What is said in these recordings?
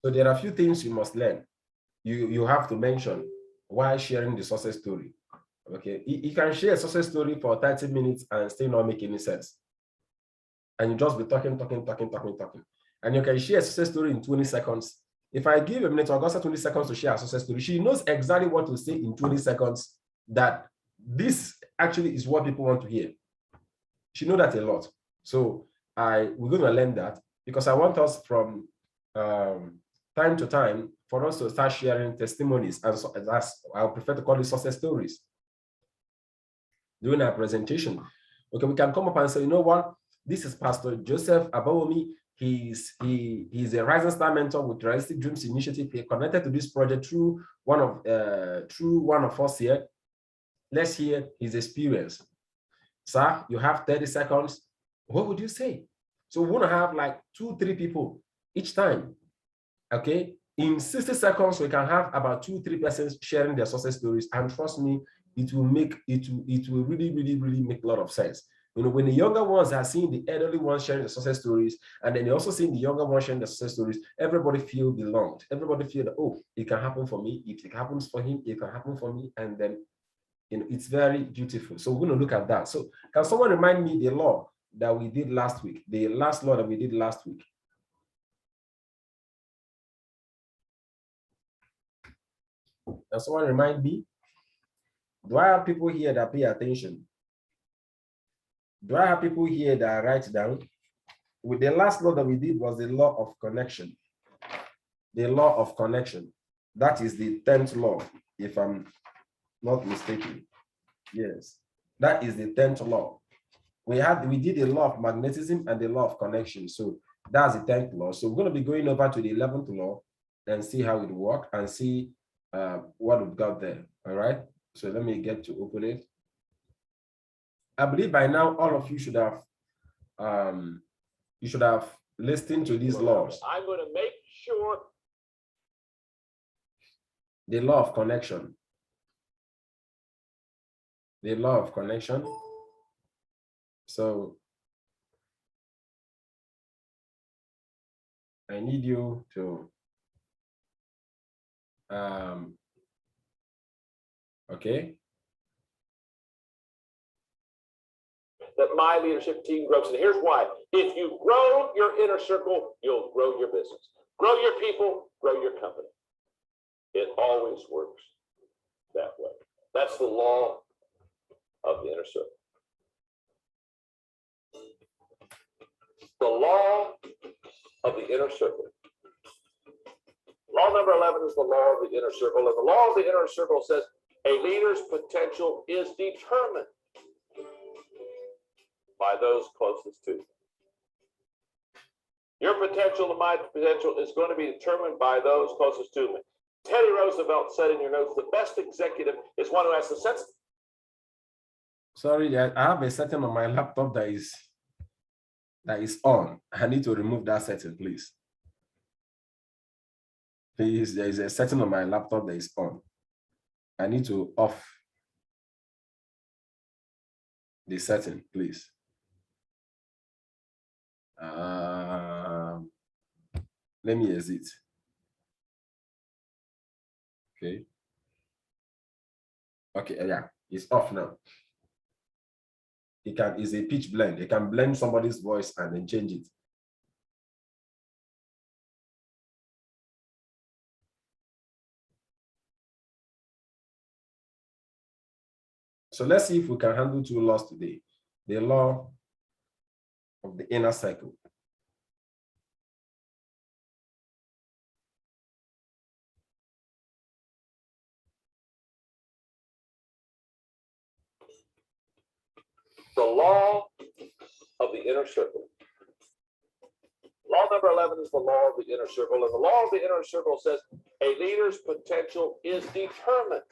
So there are a few things you must learn. You have to mention why sharing the success story. Okay, you can share a success story for 30 minutes and still not make any sense. And you just be talking. And you can share a success story in 20 seconds. If I give a minute to Augusta 20 seconds to share a success story, she knows exactly what to say in 20 seconds, that this actually is what people want to hear. She knows that a lot. So we're going to learn that, because I want us from time to time for us to start sharing testimonies, and so that's, I prefer to call it success stories during our presentation. Okay, we can come up and say, you know what, this is Pastor Joseph Abawomi. He's a Rising Star Mentor with Realistic Dreams Initiative. He connected to this project through one of us here. Let's hear his experience. Sir, you have 30 seconds. What would you say? So we want to have like 2-3 people each time. Okay, in 60 seconds, we can have about 2-3 persons sharing their success stories, and trust me, it will really make a lot of sense. You know, when the younger ones are seeing the elderly ones sharing the success stories, and then they also seeing the younger ones sharing the success stories, everybody feel belonged. Everybody feel that, oh, it can happen for me. If it happens for him, it can happen for me. And then, you know, it's very beautiful. So we're going to look at that. So can someone remind me the law that we did last week? The last law that we did last week. Can someone remind me? Do I have people here that pay attention? Do I have people here that write down? With the last law that we did was the law of connection. The law of connection. That is the 10th law, if I'm not mistaken. Yes, that is the 10th law. We did the law of magnetism and the law of connection. So that's the 10th law. So we're going to be going over to the 11th law and see how it works and see what we've got there. All right. So let me get to open it. I believe by now all of you should have listened to these laws. I'm going to make sure. The law of connection. The law of connection. So I need you to okay. That my leadership team grows. And here's why. If you grow your inner circle, you'll grow your business. Grow your people, grow your company. It always works that way. That's the law of the inner circle. The law of the inner circle. Law number 11 is the law of the inner circle. And the law of the inner circle says a leader's potential is determined by those closest to you. Your potential and my potential is going to be determined by those closest to me. Teddy Roosevelt said in your notes, the best executive is one who has the sense. Sorry, I have a setting on my laptop that is on. I need to remove that setting, please. Please, there is a setting on my laptop that is on. I need to off the setting, please. Let me exit. Okay. Okay, yeah, it's off now. It's a pitch blend. You can blend somebody's voice and then change it. So let's see if we can handle 2 laws today. The law of the inner circle. The law of the inner circle. Law number 11 is the law of the inner circle. And the law of the inner circle says a leader's potential is determined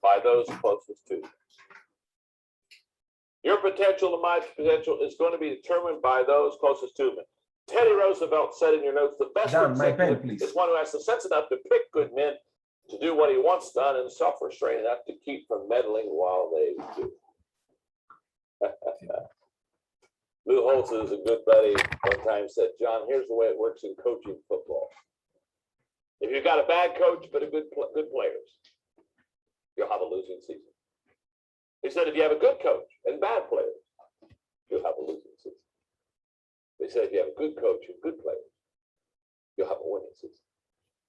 by those closest to you. Your potential and my potential is going to be determined by those closest to me. Teddy Roosevelt said in your notes, the best executive is one who has the sense enough to pick good men to do what he wants done and self-restraint enough to keep from meddling while they do. Lou Holtz is a good buddy. One time said, John, here's the way it works in coaching football. If you've got a bad coach but a good players, you'll have a losing season. He said, if you have a good coach and bad players, you'll have a losing season. They said, if you have a good coach and good players, you'll have a winning season.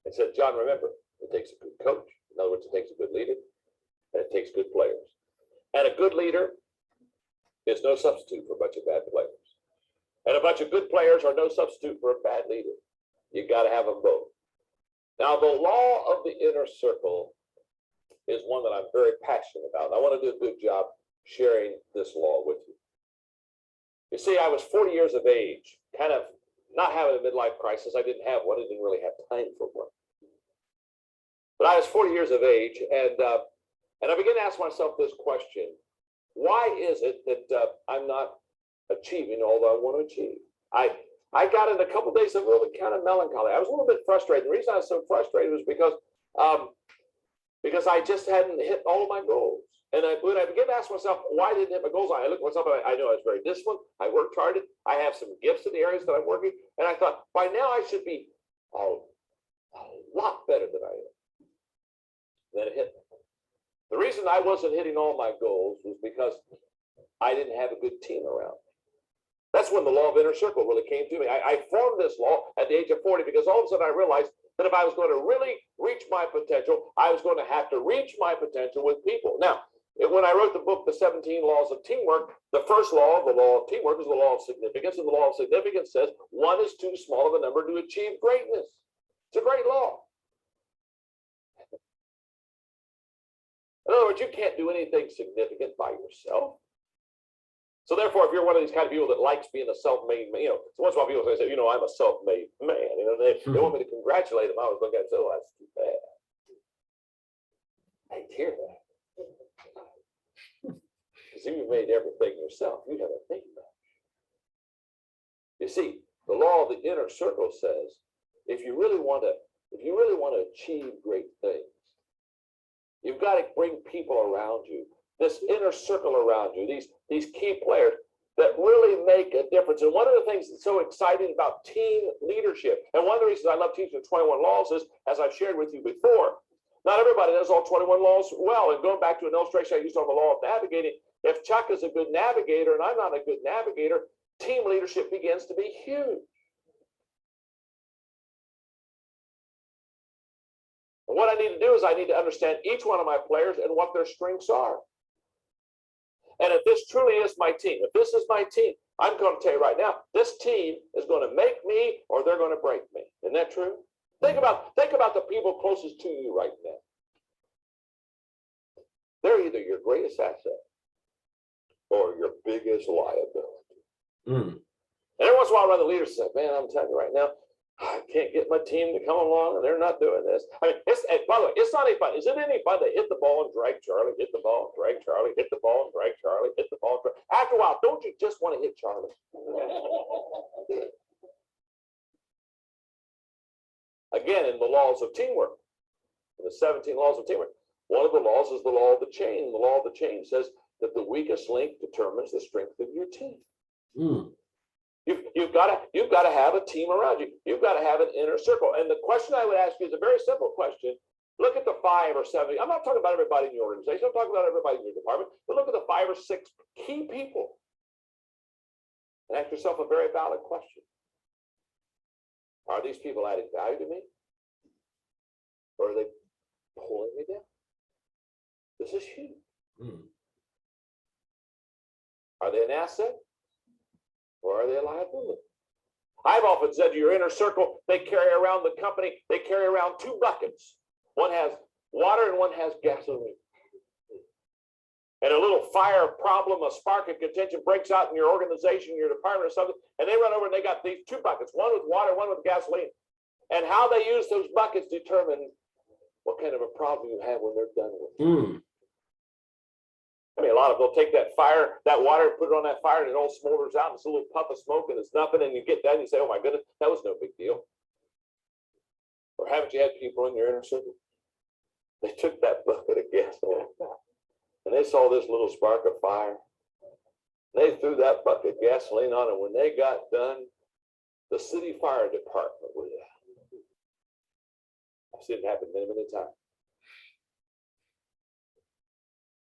They said, John, remember, it takes a good coach. In other words, it takes a good leader, and it takes good players. And a good leader is no substitute for a bunch of bad players. And a bunch of good players are no substitute for a bad leader. You got to have them both. Now, the law of the inner circle is one that I'm very passionate about. I want to do a good job sharing this law with you. You see, I was 40 years of age, kind of not having a midlife crisis. I didn't have one. I didn't really have time for one. But I was 40 years of age, and I began to ask myself this question. Why is it that I'm not achieving all that I want to achieve? I got in a couple of days of really kind of melancholy. I was a little bit frustrated. The reason I was so frustrated was because I just hadn't hit all of my goals. And when I began to ask myself, why didn't I hit my goals? I looked at myself and I know I was very disciplined. I worked hard. I have some gifts in the areas that I'm working. And I thought, by now I should be a lot better than I am. Then it hit me. The reason I wasn't hitting all my goals was because I didn't have a good team around me. That's when the law of inner circle really came to me. I formed this law at the age of 40 because all of a sudden I realized that if I was going to really reach my potential, I was going to have to reach my potential with people. Now, when I wrote the book, The 17 Laws of Teamwork, the first law, the law of teamwork, is the law of significance. And the law of significance says one is too small of a number to achieve greatness. It's a great law. In other words, you can't do anything significant by yourself. So therefore, if you're one of these kind of people that likes being a self-made man, so once in a while people say, I'm a self-made man. They want me to congratulate them. I was looking at it and say, oh, that's too bad. I hear that. Because if you made everything yourself, you haven't made much. You see, the law of the inner circle says, if you really want to achieve great things, you've got to bring people around you, this inner circle around you, these key players that really make a difference. And one of the things that's so exciting about team leadership, and one of the reasons I love teaching the 21 laws is, as I've shared with you before, not everybody does all 21 laws well. And going back to an illustration I used on the law of navigating, if Chuck is a good navigator and I'm not a good navigator, team leadership begins to be huge. And what I need to do is I need to understand each one of my players and what their strengths are. And if this truly is my team, if this is my team, I'm going to tell you right now, this team is going to make me or they're going to break me. Isn't that true? Think about the people closest to you right now. They're either your greatest asset or your biggest liability. And every once in a while, the leaders say, man, I'm telling you right now, I can't get my team to come along and they're not doing this. I mean, by the way, it's not any fun. Is it any fun to hit the ball and drag Charlie, hit the ball and drag Charlie, hit the ball and drag Charlie, hit the ball and drag? After a while, don't you just want to hit Charlie? Again, in the laws of teamwork, in the 17 laws of teamwork, one of the laws is the law of the chain. The law of the chain says that the weakest link determines the strength of your team. You've got to have a team around you. You've got to have an inner circle. And the question I would ask you is a very simple question. Look at the 5 or 7. I'm not talking about everybody in your organization. I'm talking about everybody in your department. But look at the 5 or 6 key people. And ask yourself a very valid question. Are these people adding value to me? Or are they pulling me down? This is huge. Are they an asset? Or are they a liability? I've often said to your inner circle, they carry around the company, they carry around 2 buckets. One has water and one has gasoline. And a little fire problem, a spark of contention breaks out in your organization, your department or something, and they run over and they got these 2 buckets, one with water, one with gasoline. And how they use those buckets determine what kind of a problem you have when they're done with it. I mean, a lot of them will take that fire, that water, put it on that fire, and it all smolders out, and it's a little puff of smoke, and it's nothing, and you get done, and you say, oh my goodness, that was no big deal. Or haven't you had people in your inner circle? They took that bucket of gasoline, and they saw this little spark of fire, They threw that bucket of gasoline on, and when they got done, the city fire department was there. I've seen it happen many, many times.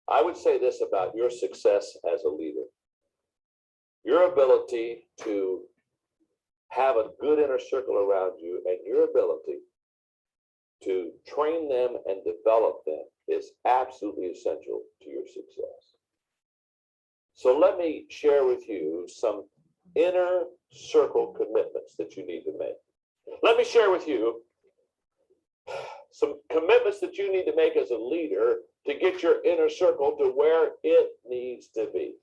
I would say this about your success as a leader. Your ability to have a good inner circle around you and your ability to train them and develop them is absolutely essential to your success. So let me share with you some inner circle commitments that you need to make. Let me share with you some commitments that you need to make as a leader to get your inner circle to where it needs to be.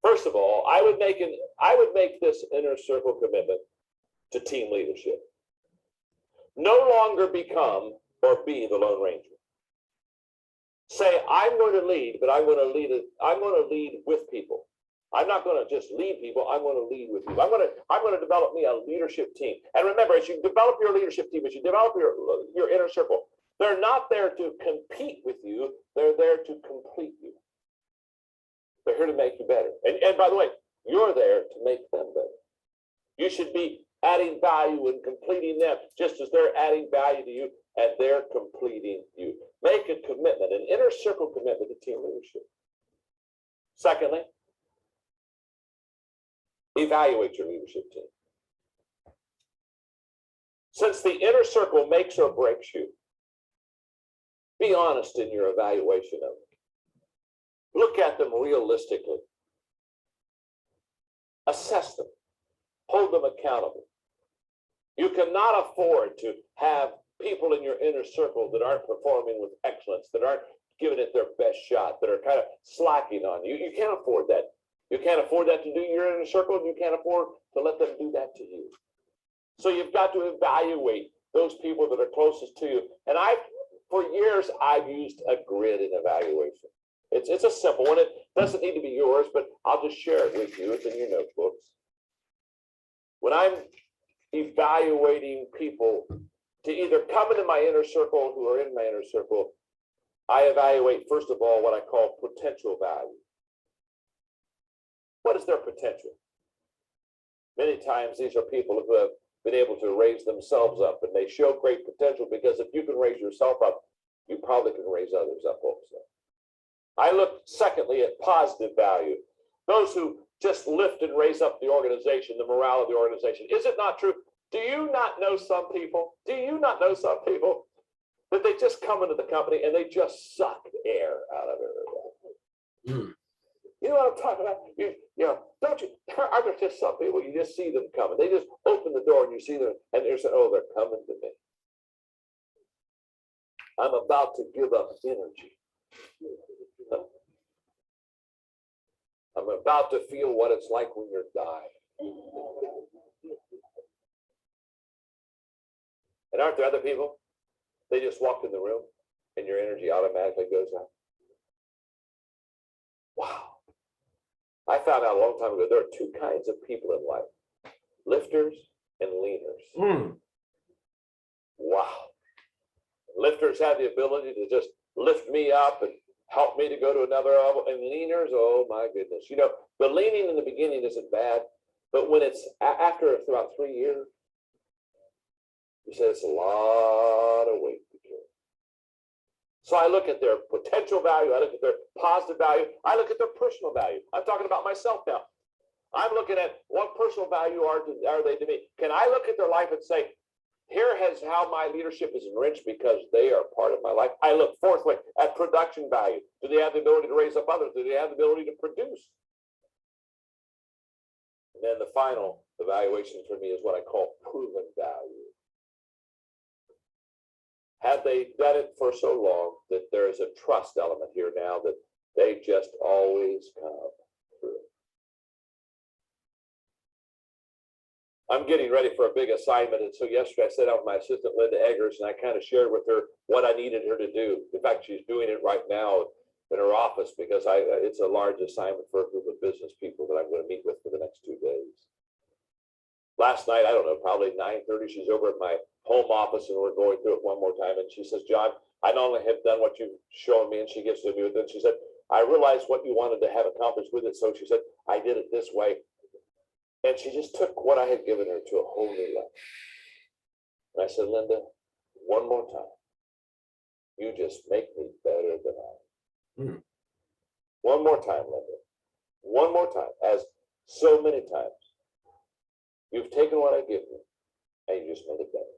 First of all, I would make this inner circle commitment to team leadership. No longer become or be the Lone Ranger. Say, I'm going to lead, but I'm going to lead with people. I'm not going to just lead people. I'm going to lead with people. I'm going to develop me a leadership team. And remember, as you develop your leadership team, as you develop your inner circle, they're not there to compete with you. They're there to complete you. They're here to make you better. And by the way, you're there to make them better. You should be adding value and completing them just as they're adding value to you and they're completing you. Make a commitment, an inner circle commitment to team leadership. Secondly, evaluate your leadership team. Since the inner circle makes or breaks you, be honest in your evaluation of them. Look at them realistically. Assess them. Hold them accountable. You cannot afford to have people in your inner circle that aren't performing with excellence, that aren't giving it their best shot, that are kind of slacking on you. You can't afford that. You can't afford that to do your inner circle, and you can't afford to let them do that to you. So you've got to evaluate those people that are closest to you. And for years, I've used a grid in evaluation. It's a simple one. It doesn't need to be yours, but I'll just share it with you. It's in your notebooks. When I'm evaluating people to either come into my inner circle who are in my inner circle, I evaluate, first of all, what I call potential value. What is their potential? Many times these are people who have been able to raise themselves up, and they show great potential because if you can raise yourself up, you probably can raise others up also. I look, secondly, at positive value. Those who just lift and raise up the organization, the morale of the organization. Is it not true? Do you not know some people? Do you not know some people that they just come into the company and they just suck air out of everybody? You know what I'm talking about? You know, don't you? Are there just some people you just see them coming? They just open the door and you see them, and they're saying, "Oh, they're coming to me. I'm about to give up energy. I'm about to feel what it's like when you're dying." And aren't there other people? They just walk in the room and your energy automatically goes up. Wow. I found out a long time ago there are two kinds of people in life: lifters and leaners. Wow. Lifters have the ability to just lift me up and help me to go to another level. And leaners, oh my goodness. You know, the leaning in the beginning isn't bad, but when it's after about 3 years, you say it's a lot of weight to carry. So I look at their potential value. I look at their positive value. I look at their personal value. I'm talking about myself now. I'm looking at what personal value are they to me. Can I look at their life and say, here is how my leadership is enriched because they are part of my life? I look fourthly at production value. Do they have the ability to raise up others? Do they have the ability to produce? And then the final evaluation for me is what I call proven value. Have they done it for so long that there is a trust element here now that they just always come through? I'm getting ready for a big assignment, and so yesterday I sat down with my assistant, Linda Eggers, and I kind of shared with her what I needed her to do. In fact, she's doing it right now in her office because it's a large assignment for a group of business people that I'm going to meet with for the next 2 days. Last night, I don't know, probably 9:30, she's over at my home office, and we're going through it one more time. And she says, John, I not only have done what you've shown me, and she gives it to me, but then she said, I realized what you wanted to have accomplished with it. So she said, I did it this way. And she just took what I had given her to a whole new level. And I said, Linda, one more time. You just make me better than I am. One more time, Linda. One more time. As so many times, you've taken what I give you and you just made it better.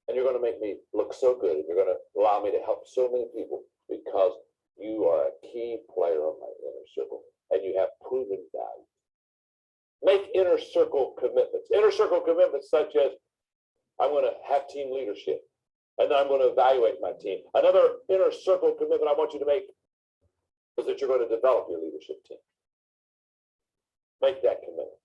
And you're going to make me look so good. And you're going to allow me to help so many people because you are a key player of my inner circle and you have proven value. Make inner circle commitments. Inner circle commitments such as I'm going to have team leadership. And then I'm going to evaluate my team. Another inner circle commitment I want you to make is that you're going to develop your leadership team. Make that commitment.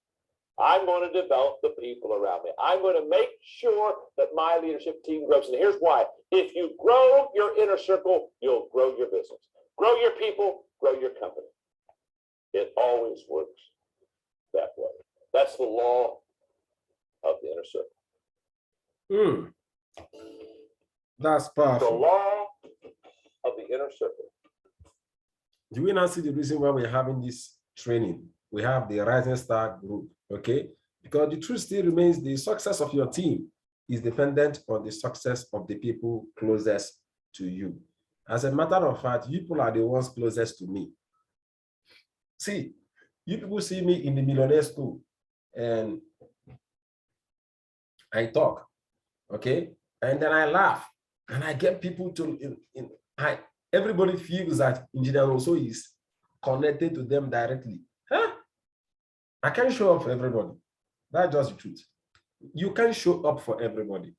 I'm going to develop the people around me. I'm going to make sure that my leadership team grows. And here's why. If you grow your inner circle, you'll grow your business. Grow your people, grow your company. It always works that way. That's the law of the inner circle. That's The powerful. law of the inner circle. Do we not see the reason why we're having this training? We have the Rising Star group, okay? Because the truth still remains the success of your team is dependent on the success of the people closest to you. As a matter of fact, you people are the ones closest to me. See, you people see me in the millionaire school and I talk, okay? And then I laugh and I get people to, everybody feels that Engineer also is connected to them directly. Huh? I can't show up for everybody. That's just the truth. You can't show up for everybody.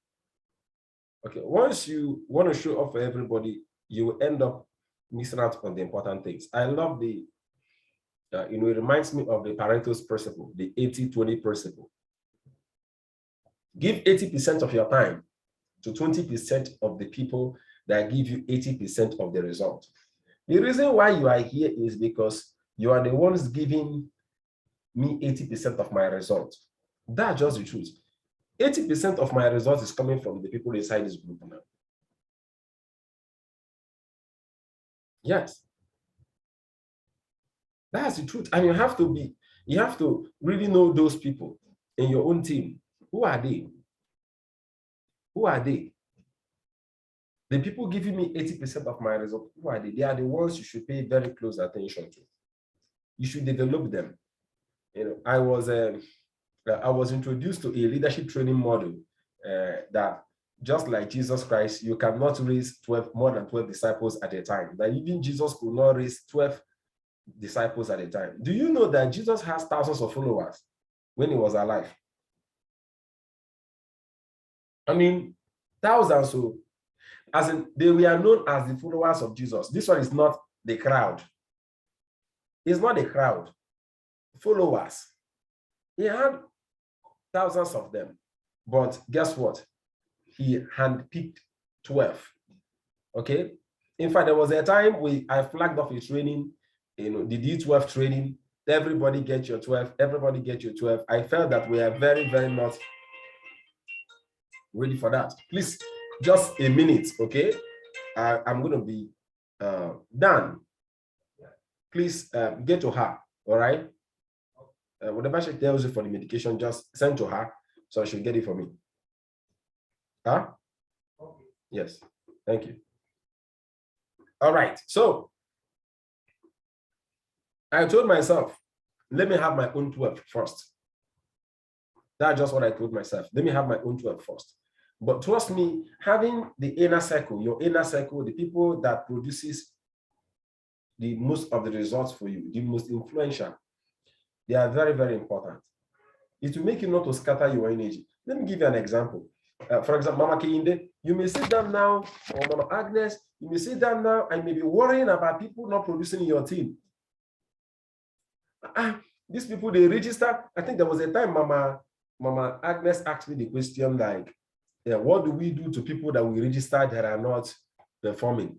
Okay, once you want to show up for everybody, you will end up missing out on the important things. I love the, it reminds me of the Pareto's principle, the 80-20 principle. Give 80% of your time to 20% of the people that give you 80% of the result. The reason why you are here is because you are the ones giving me 80% of my result. That's just the truth. 80% of my result is coming from the people inside this group now. Yes. That's the truth. And you have to really know those people in your own team. Who are they? Who are they? The people giving me 80% of my result, who are they? They are the ones you should pay very close attention to. You should develop them. You know, I was introduced to a leadership training model that just like Jesus Christ, you cannot raise more than 12 disciples at a time. That even Jesus could not raise 12 disciples at a time. Do you know that Jesus has thousands of followers when he was alive? I mean, thousands. So, as in, they were known as the followers of Jesus. This one is not the crowd. It's not the crowd. Followers. He had thousands of them. But guess what? He handpicked 12. Okay? In fact, there was a time I flagged off a training, the D12 training. Everybody get your 12. Everybody get your 12. I felt that we are very, very not ready for that. Please, just a minute, okay? I'm going to be done. Please get to her, all right? Whatever she tells you for the medication, just send to her so she'll get it for me. Huh? Yes, thank you. All right, so I told myself, let me have my own 12 first. That's just what I told myself. Let me have my own 12 first. But trust me, having the inner circle, your inner circle, the people that produces the most of the results for you, the most influential, they are very, very important. It will make you not to scatter your energy. Let me give you an example. For example, Mama Kehinde, you may sit down now, or Mama Agnes, you may sit down now and may be worrying about people not producing in your team. These people, they register. I think there was a time Mama Agnes asked me the question like, what do we do to people that we register that are not performing?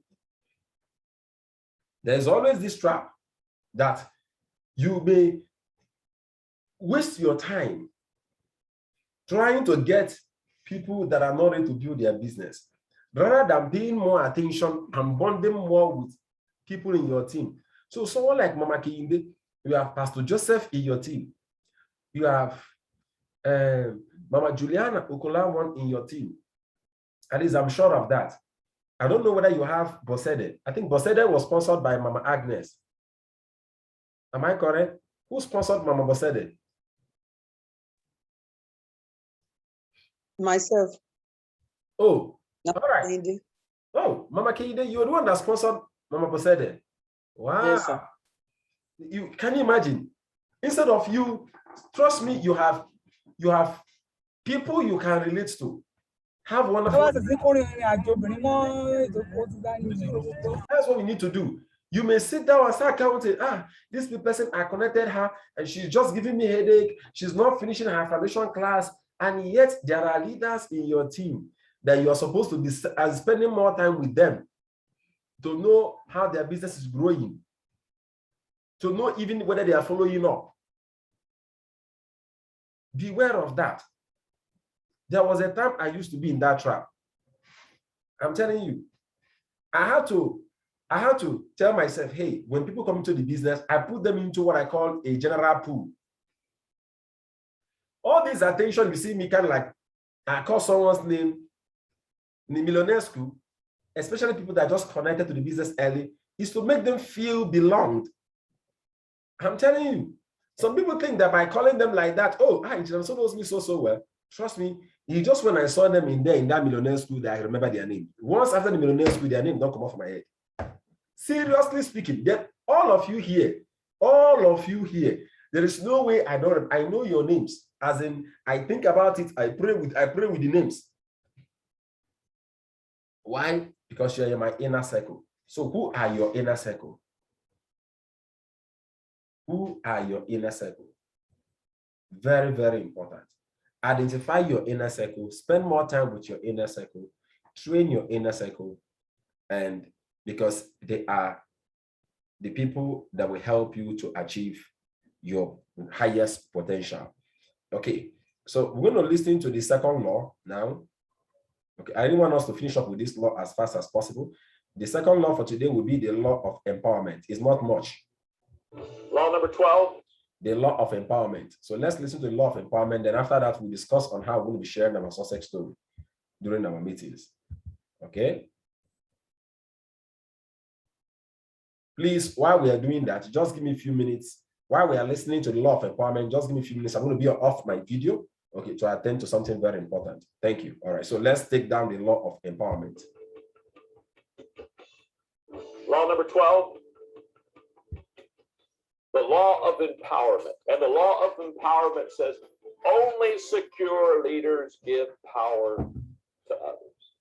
There's always this trap that you may waste your time trying to get people that are not ready to build their business, rather than paying more attention and bonding more with people in your team So someone like Mama Kehinde, you have Pastor Joseph in your team. You have Mama Juliana Okolawon in your team. At least I'm sure of that. I don't know whether you have Bosede. I think Bosede was sponsored by Mama Agnes. Am I correct? Who sponsored Mama Bosede? Myself. Oh, No, all right. Oh, Mama Kehinde, you're the one that sponsored Mama Bosede. Wow. Yes, sir. You can you imagine? Instead of you, trust me, you have people you can relate to. Have wonderful. That's what we need to do. You may sit down and start counting. This person, I connected her and she's just giving me a headache. She's not finishing her foundation class. And yet there are leaders in your team that you are supposed to be spending more time with them to know how their business is growing, to know even whether they are following up. Beware of that. There was a time I used to be in that trap. I'm telling you, I had to tell myself, hey, when people come into the business, I put them into what I call a general pool. All this attention, you see me kind of like, I call someone's name in the millionaire school, especially people that are just connected to the business early, is to make them feel belonged. I'm telling you, some people think that by calling them like that, oh, so knows me so well. Trust me, it's just when I saw them in that millionaire school that I remember their name. Once after the millionaire school, their name don't come off my head. Seriously speaking, that all of you here, there is no way I know your names. As in, I think about it, I pray with the names. Why? Because you're in my inner circle. So who are your inner circle? Who are your inner circle? Very, very important. Identify your inner circle, spend more time with your inner circle, train your inner circle, and because they are the people that will help you to achieve your highest potential. Okay, so we're going to listen to the second law now. Okay, I didn't want us to finish up with this law as fast as possible. The second law for today will be the law of empowerment. It's not much. Law number 12. The law of empowerment. So let's listen to the law of empowerment. Then after that, we'll discuss on how we're going to be sharing our success story during our meetings. Okay. Please, while we are doing that, just give me a few minutes. While we are listening to the law of empowerment, just give me a few minutes. I'm going to be off my video, okay, to attend to something very important. Thank you. All right. So let's take down the law of empowerment. Law number 12. The law of empowerment. And the law of empowerment says only secure leaders give power to others.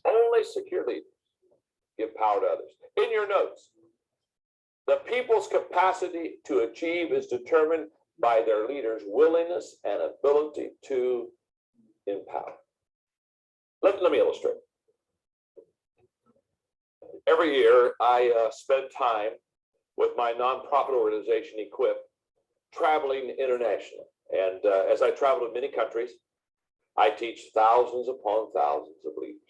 Only secure leaders give power to others. In your notes, the people's capacity to achieve is determined by their leaders' willingness and ability to empower. Let me illustrate. Every year, I spend time with my nonprofit organization, Equip, traveling internationally. And as I travel to many countries, I teach thousands upon thousands of leaders.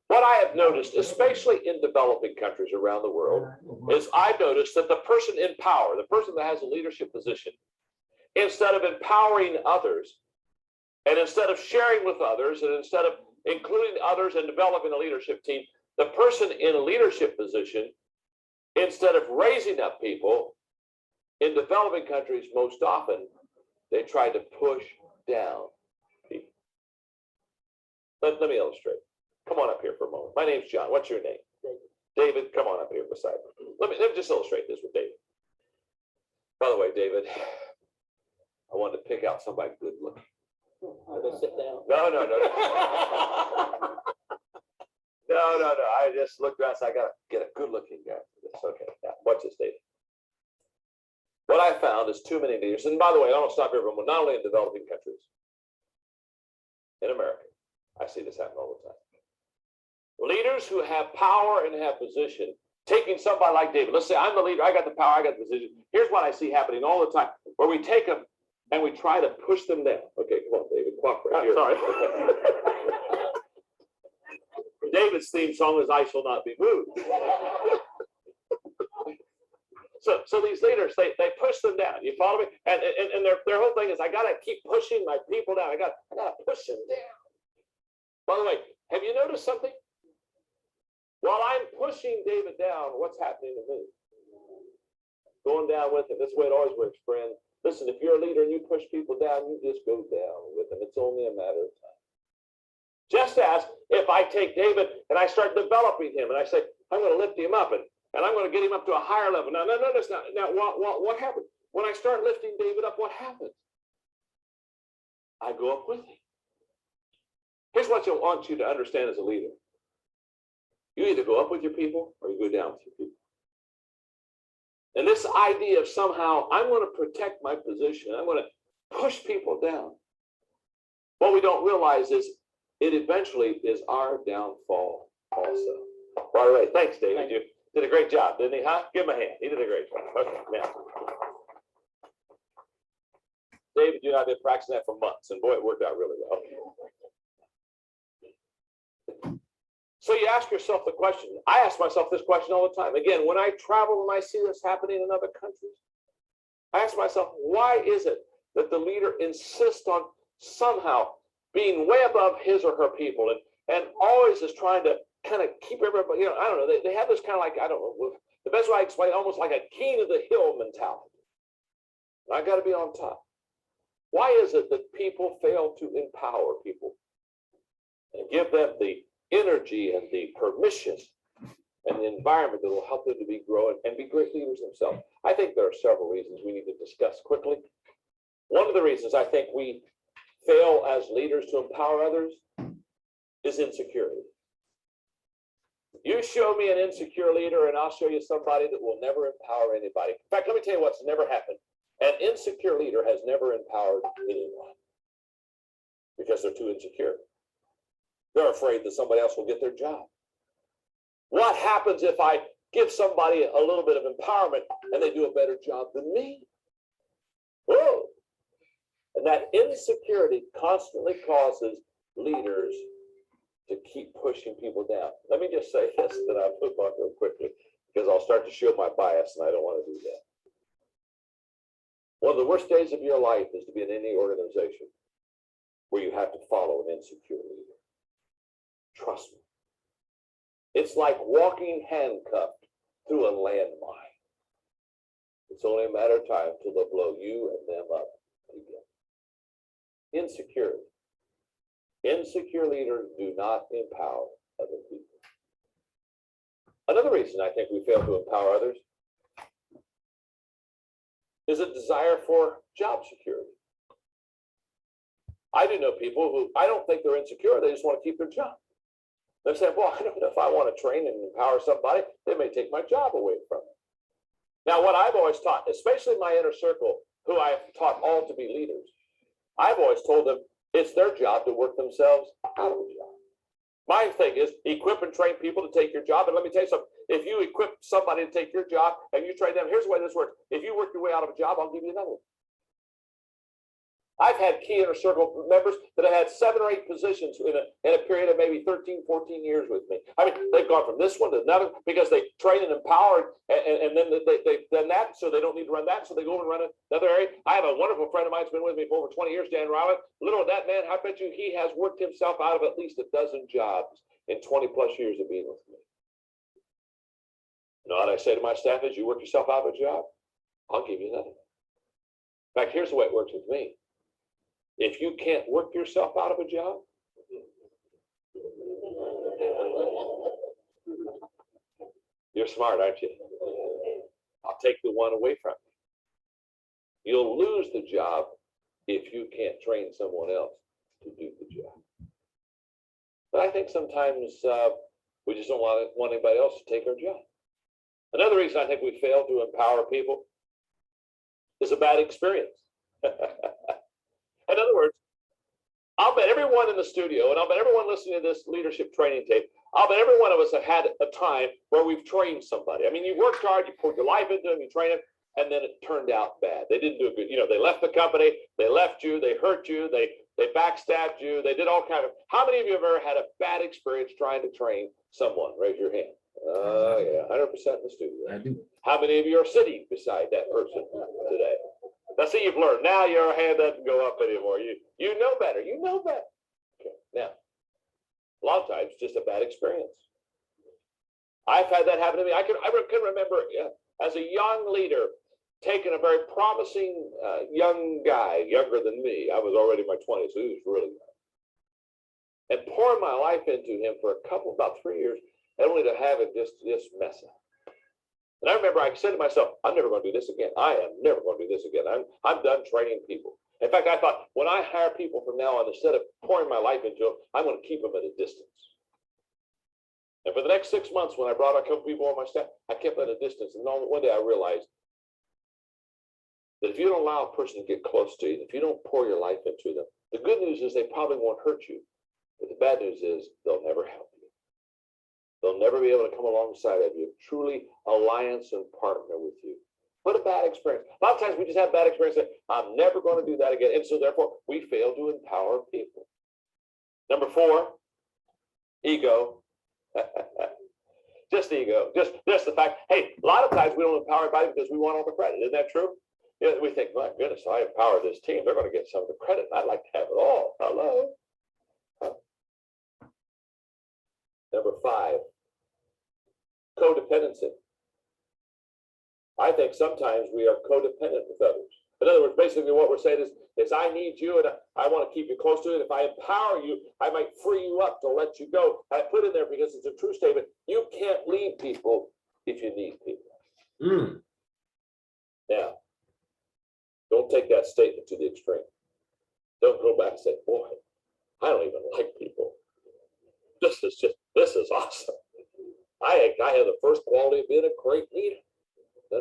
What I have noticed, especially in developing countries around the world, is I've noticed that the person in power, the person that has a leadership position, instead of empowering others, and instead of sharing with others, and instead of including others and developing a leadership team, the person in a leadership position, instead of raising up people, in developing countries, most often, they try to push down people. Let me illustrate. Come on up here for a moment. My name's John. What's your name? David, come on up here beside me. Let me just illustrate this with David. By the way, David, I wanted to pick out somebody good looking. I'll go sit down. No. No. I just looked around, so I got to get a good looking guy for this. Okay, now watch this, David. What I found is too many leaders, and by the way, I don't stop everyone, not only in developing countries, in America, I see this happen all the time. Leaders who have power and have position, taking somebody like David, let's say I'm the leader, I got the power, I got the position. Here's what I see happening all the time, where we take them and we try to push them down. Okay, come on, David, cooperate here. Sorry. David's theme song is I Shall Not Be Moved. So these leaders, they push them down. You follow me? And their whole thing is, I got to keep pushing my people down. I got to push them down. By the way, have you noticed something? While I'm pushing David down, what's happening to me? Going down with him. That's the way it always works, friend. Listen, if you're a leader and you push people down, you just go down with them. It's only a matter of time. Just as if I take David and I start developing him and I say, I'm going to lift him up and I'm going to get him up to a higher level. Now, notice now what happens? When I start lifting David up, what happens? I go up with him. Here's what I want you to understand as a leader. You either go up with your people or you go down with your people. And this idea of somehow I'm going to protect my position, I'm going to push people down. What we don't realize is it eventually is our downfall also. By the way, thanks, David. You did a great job, didn't he? Huh? Give him a hand. He did a great job. Okay, now. David, you and I have been practicing that for months, and boy, it worked out really well. So you ask yourself the question. I ask myself this question all the time. Again, when I travel and I see this happening in other countries, I ask myself, why is it that the leader insists on somehow being way above his or her people and always is trying to kind of keep everybody, I don't know, they have this kind of like, I don't know, the best way I explain, almost like a king of the hill mentality. I got to be on top. Why is it that people fail to empower people and give them the energy and the permission and the environment that will help them to be growing and be great leaders themselves? I think there are several reasons we need to discuss quickly. One of the reasons I think we fail as leaders to empower others is insecurity. You show me an insecure leader and I'll show you somebody that will never empower anybody. In fact, let me tell you what's never happened. An insecure leader has never empowered anyone because they're too insecure. They're afraid that somebody else will get their job. What happens if I give somebody a little bit of empowerment and they do a better job than me? Whoa. And that insecurity constantly causes leaders to keep pushing people down. Let me just say this that I'll move on real quickly because I'll start to show my bias and I don't want to do that. One of the worst days of your life is to be in any organization where you have to follow an insecure leader. Trust me. It's like walking handcuffed through a landmine. It's only a matter of time till they'll blow you and them up again. Insecurity. Insecure leaders do not empower other people. Another reason I think we fail to empower others is a desire for job security. I do know people who I don't think they're insecure, they just want to keep their job. They're saying, well, I don't know if I want to train and empower somebody, they may take my job away from me. Now, what I've always taught, especially my inner circle, who I have taught all to be leaders, I've always told them it's their job to work themselves out of a job. My thing is equip and train people to take your job. And let me tell you something. If you equip somebody to take your job and you train them, here's the way this works. If you work your way out of a job, I'll give you another one. I've had key inner circle members that have had 7 or 8 positions in a period of maybe 13, 14 years with me. I mean, they've gone from this one to another because they train and empower, and then they've done that, so they don't need to run that, so they go and run another area. I have a wonderful friend of mine who's been with me for over 20 years, Dan Rowland. Little of that man, I bet you he has worked himself out of at least a dozen jobs in 20 plus years of being with me. You know what I say to my staff is, you work yourself out of a job, I'll give you another. In fact, here's the way it works with me. If you can't work yourself out of a job, you're smart, aren't you? I'll take the one away from you. You'll lose the job if you can't train someone else to do the job. But I think sometimes we just don't want anybody else to take our job. Another reason I think we fail to empower people is a bad experience. In other words, I'll bet everyone in the studio, and I'll bet everyone listening to this leadership training tape, I'll bet every one of us have had a time where we've trained somebody. I mean, you worked hard, you poured your life into them, you trained them, and then it turned out bad. They didn't do a good, they left the company, they left you, they hurt you, they backstabbed you, they did all kinds of. How many of you have ever had a bad experience trying to train someone? Raise your hand. Oh, yeah, 100% in the studio. I do. How many of you are sitting beside that person today? Now, see, you've learned. Now your hand doesn't go up anymore. You know better. You know better. Okay. Now, a lot of times, just a bad experience. I've had that happen to me. I can remember as a young leader taking a very promising young guy, younger than me. I was already in my 20s, so he was really young. And pouring my life into him for about 3 years, and only to have it just mess up. And I remember I said to myself, I'm never going to do this again. I am never going to do this again. I'm done training people. In fact, I thought when I hire people from now on, instead of pouring my life into them, I'm going to keep them at a distance. And for the next 6 months, when I brought a couple people on my staff, I kept them at a distance. And one day I realized that if you don't allow a person to get close to you, if you don't pour your life into them, the good news is they probably won't hurt you. But the bad news is they'll never help you. They'll never be able to come alongside of you, truly alliance and partner with you. What a bad experience. A lot of times we just have bad experiences. I'm never going to do that again. And so therefore, we fail to empower people. Number 4, ego. Just ego. Just the fact, hey, a lot of times we don't empower anybody because we want all the credit. Isn't that true? Yeah, we think, my goodness, I empower this team. They're going to get some of the credit. I'd like to have it all. Hello. Number 5, codependency. I think sometimes we are codependent with others. In other words, basically what we're saying is I need you and I want to keep you close to it. If I empower you, I might free you up to let you go. I put in there because it's a true statement. You can't lead people if you need people. Now, don't take that statement to the extreme. Don't go back and say, boy, I don't even like people. This is awesome. I have the first quality of being a great leader. No.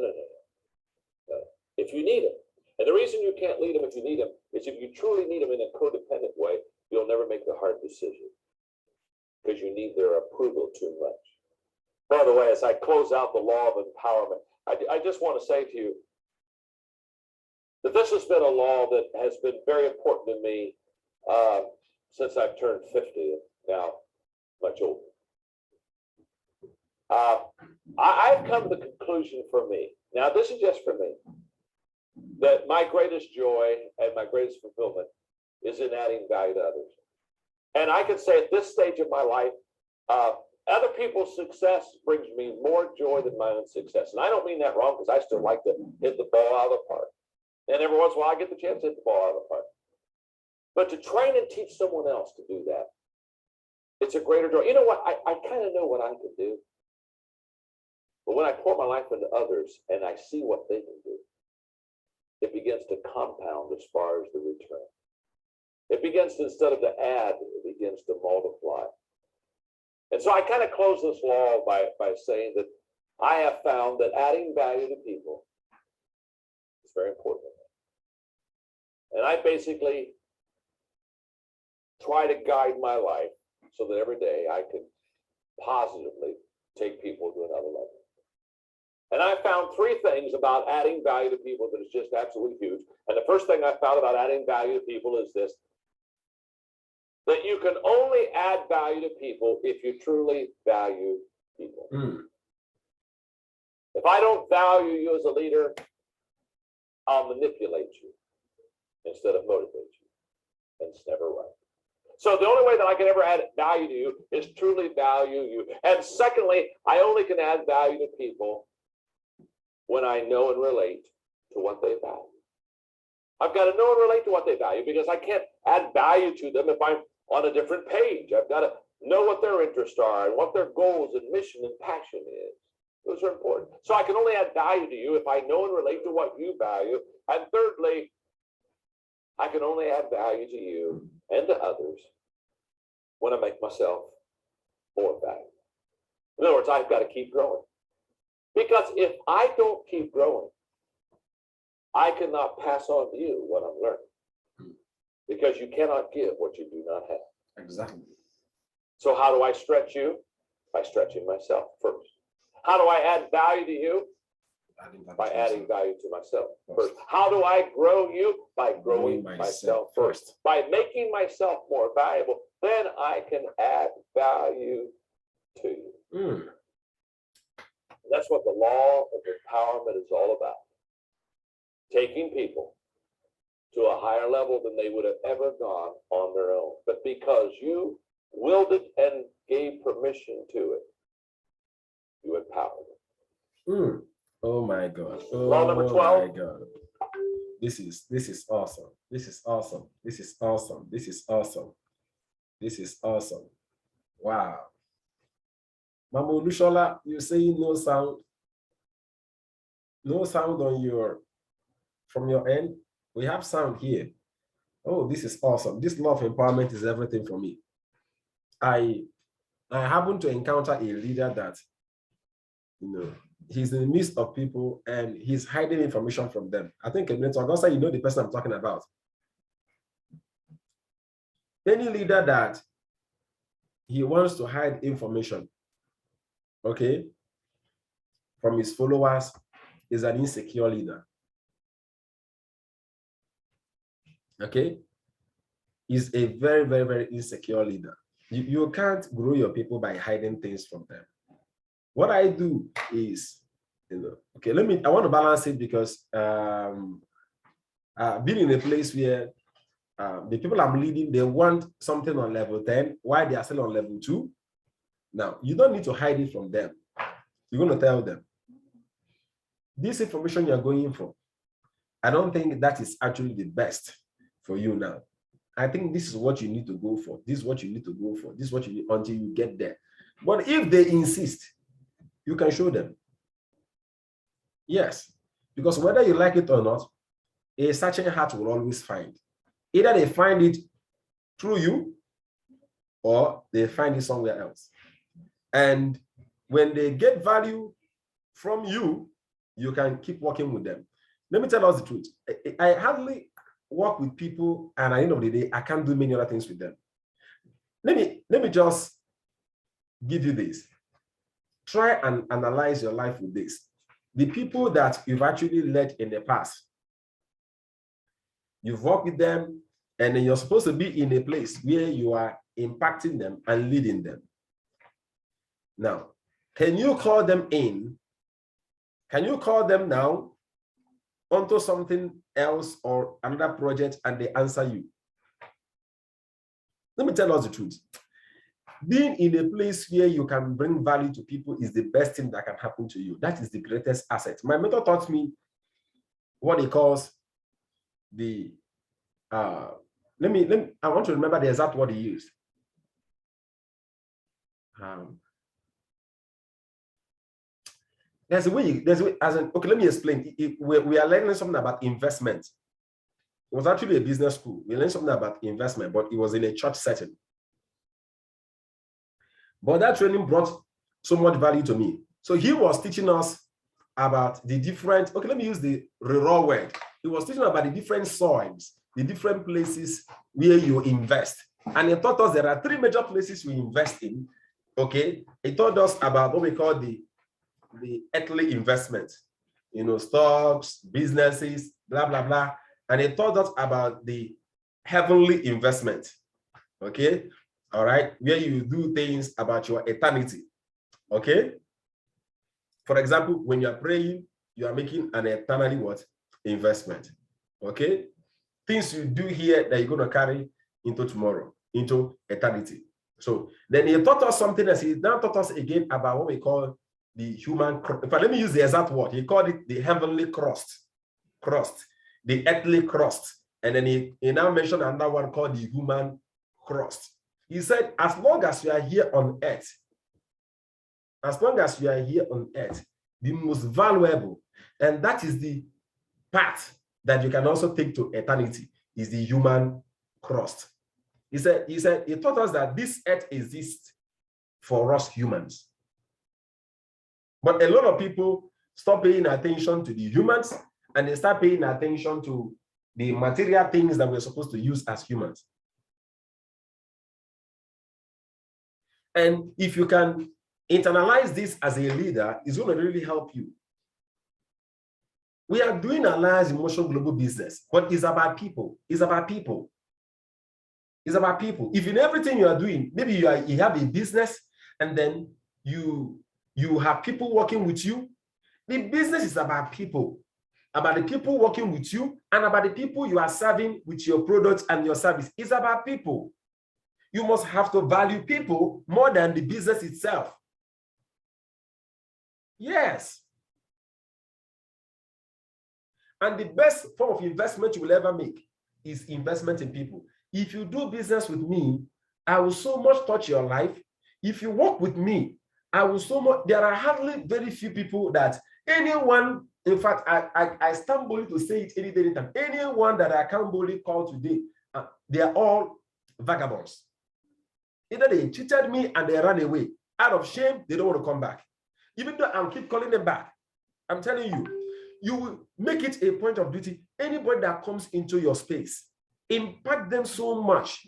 If you need them, and the reason you can't lead them if you need them is if you truly need them in a codependent way, you'll never make the hard decision because you need their approval too much. By the way, as I close out the law of empowerment, I just want to say to you that this has been a law that has been very important to me since I've turned 50 and now much older. I've come to the conclusion for me, now this is just for me, that my greatest joy and my greatest fulfillment is in adding value to others. And I can say at this stage of my life, other people's success brings me more joy than my own success. And I don't mean that wrong because I still like to hit the ball out of the park. And every once in a while I get the chance to hit the ball out of the park. But to train and teach someone else to do that, it's a greater joy. You know what? I kind of know what I can do. But when I pour my life into others and I see what they can do, it begins to compound as far as the return. It begins to, instead of to add, it begins to multiply. And so I kind of close this law by saying that I have found that adding value to people is very important. And I basically try to guide my life so that every day I can positively take people to another level. And I found 3 things about adding value to people that is just absolutely huge. And the first thing I found about adding value to people is this, that you can only add value to people if you truly value people. If I don't value you as a leader, I'll manipulate you instead of motivate you. And it's never right. So the only way that I can ever add value to you is truly value you. And secondly, I only can add value to people when I know and relate to what they value. I've got to know and relate to what they value because I can't add value to them if I'm on a different page. I've got to know what their interests are and what their goals and mission and passion is. Those are important. So I can only add value to you if I know and relate to what you value. And thirdly, I can only add value to you and to others when I make myself more valuable. In other words, I've got to keep growing. Because if I don't keep growing, I cannot pass on to you what I'm learning. Because you cannot give what you do not have. Exactly. So how do I stretch you? By stretching myself first. How do I add value to you? By adding value to myself first. How do I grow you? By growing myself first. By making myself more valuable, then I can add value to you. That's what the law of empowerment is all about. Taking people to a higher level than they would have ever gone on their own. But because you willed it and gave permission to it, you empower them. Oh my God. Oh Law number 12. my God. This is awesome. This is awesome. This is awesome. This is awesome. This is awesome. Wow. Mama Olushola, you saying no sound? No sound on from your end? We have sound here. Oh, this is awesome. This law of empowerment is everything for me. I happen to encounter a leader that, he's in the midst of people and he's hiding information from them. I think Augusta, you know the person I'm talking about. Any leader that he wants to hide information, okay, from his followers is an insecure leader. Okay, is a very, very, very insecure leader. You can't grow your people by hiding things from them. What I do is, okay, I want to balance it because being in a place where the people I'm leading, they want something on level 10, while they are still on level 2. Now, you don't need to hide it from them. You're going to tell them, this information you're going for, I don't think that is actually the best for you now. I think this is what you need to go for. This is what you need to go for. This is what you need until you get there. But if they insist, you can show them. Yes, because whether you like it or not, a searching heart will always find. Either they find it through you or they find it somewhere else. And when they get value from you, you can keep working with them. Let me tell us the truth. I hardly work with people, and at the end of the day, I can't do many other things with them. Let me just give you this. Try and analyze your life with this. The people that you've actually led in the past, you've worked with them, and then you're supposed to be in a place where you are impacting them and leading them. Now, can you call them in? Can you call them now onto something else or another project and they answer you? Let me tell us the truth. Being in a place where you can bring value to people is the best thing that can happen to you. That is the greatest asset. My mentor taught me what he calls the, I want to remember the exact word he used. There's a way, okay, let me explain. We are learning something about investment. It was actually a business school. We learned something about investment, but it was in a church setting. But that training brought so much value to me. So he was teaching us about the different, okay, let me use the raw word. He was teaching about the different soils, the different places where you invest. And he taught us there are 3 major places we invest in, okay? He taught us about what we call the earthly investment, stocks, businesses, blah, blah, blah. And he taught us about the heavenly investment, okay? All right, where you do things about your eternity, okay? For example, when you're praying, you are making an eternally what? Investment, okay? Things you do here that you're going to carry into tomorrow, into eternity. So then he taught us something else. He now taught us again about what we call the human, in fact, let me use the exact word. He called it the heavenly crust, the earthly crust. And then he now mentioned another one called the human crust. He said, as long as you are here on earth, the most valuable, and that is the path that you can also take to eternity, is the human crust. He taught us that this earth exists for us humans. But a lot of people stop paying attention to the humans and they start paying attention to the material things that we're supposed to use as humans. And if you can internalize this as a leader, it's going to really help you. We are doing Alliance in Motion Global Business, but it's about people. It's about people. It's about people. If in everything you are doing, maybe you have a business and then you You have people working with you. The business is about people, about the people working with you, and about the people you are serving with your products and your service. It's about people. You must have to value people more than the business itself. Yes. And the best form of investment you will ever make is investment in people. If you do business with me, I will so much touch your life. If you work with me, I will so much. There are hardly very few people that anyone, in fact, I stand boldly to say it any day, anytime. Anyone that I can boldly call today, they are all vagabonds. Either they cheated me and they ran away. Out of shame, they don't want to come back. Even though I'll keep calling them back, I'm telling you, you will make it a point of duty. Anybody that comes into your space, impact them so much,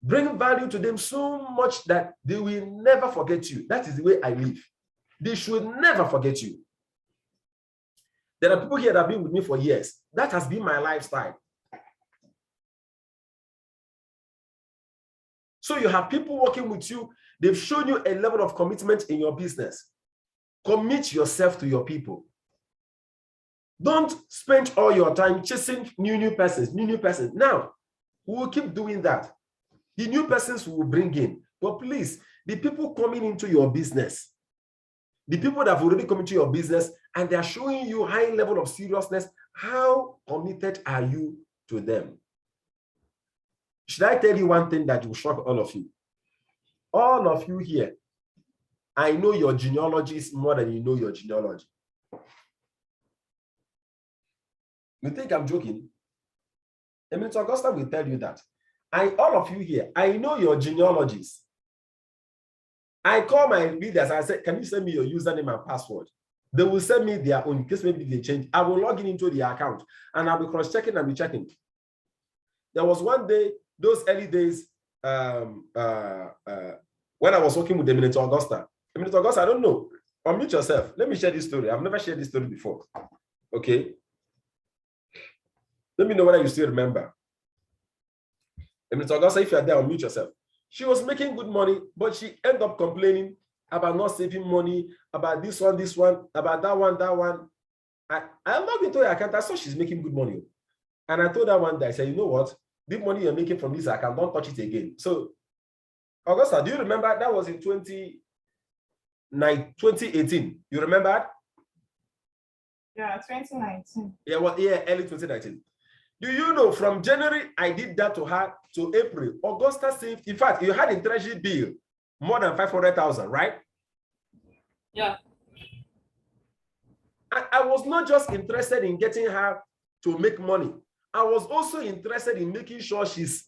bring value to them so much that they will never forget you. That is the way I live. They should never forget you. There are people here that have been with me for years. That has been my lifestyle. So you have people working with you. They've shown you a level of commitment in your business. Commit yourself to your people. Don't spend all your time chasing new persons. Now, we will keep doing that. The new persons we will bring in. But please, the people coming into your business, the people that have already come into your business and they are showing you high level of seriousness, how committed are you to them? Should I tell you one thing that will shock all of you? All of you here, I know your genealogies more than you know your genealogy. You think I'm joking? Eminent Augusta will tell you that. All of you here, I know your genealogies. I call my leaders, I say, can you send me your username and password? They will send me their own, in case maybe they change. I will log in into the account and I'll be cross-checking and be checking. There was one day, those early days, when I was working with Eminent Augusta. Eminent Augusta, I don't know. Unmute yourself. Let me share this story. I've never shared this story before. Okay. Let me know whether you still remember. Eminent Augusta, if you're there, unmute yourself. She was making good money, but she ended up complaining about not saving money, about this one, about that one. I logged into her account. I saw she's making good money. And I told her one day, I said, you know what? The money you're making from this account, don't touch it again. So, Augusta, do you remember that was in 2018? You remember that? Yeah, 2019. Yeah, well, yeah, early 2019. Do you know from January, I did that to her to April, Augusta saved, in fact, you had a treasury bill more than 500,000, right? Yeah. I was not just interested in getting her to make money. I was also interested in making sure she's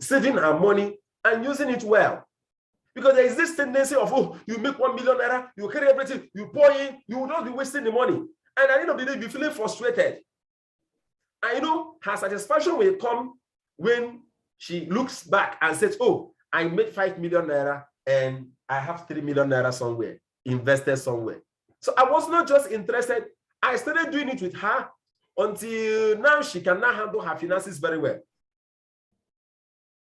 saving her money and using it well. Because there is this tendency of, oh, you make 1 million naira, you carry everything, you pour in, you will not be wasting the money. And at the end of the day, you'll be feeling frustrated. I know her satisfaction will come when she looks back and says, oh, I made 5 million naira and I have 3 million naira somewhere, invested somewhere. So I was not just interested. I started doing it with her until now she can now handle her finances very well.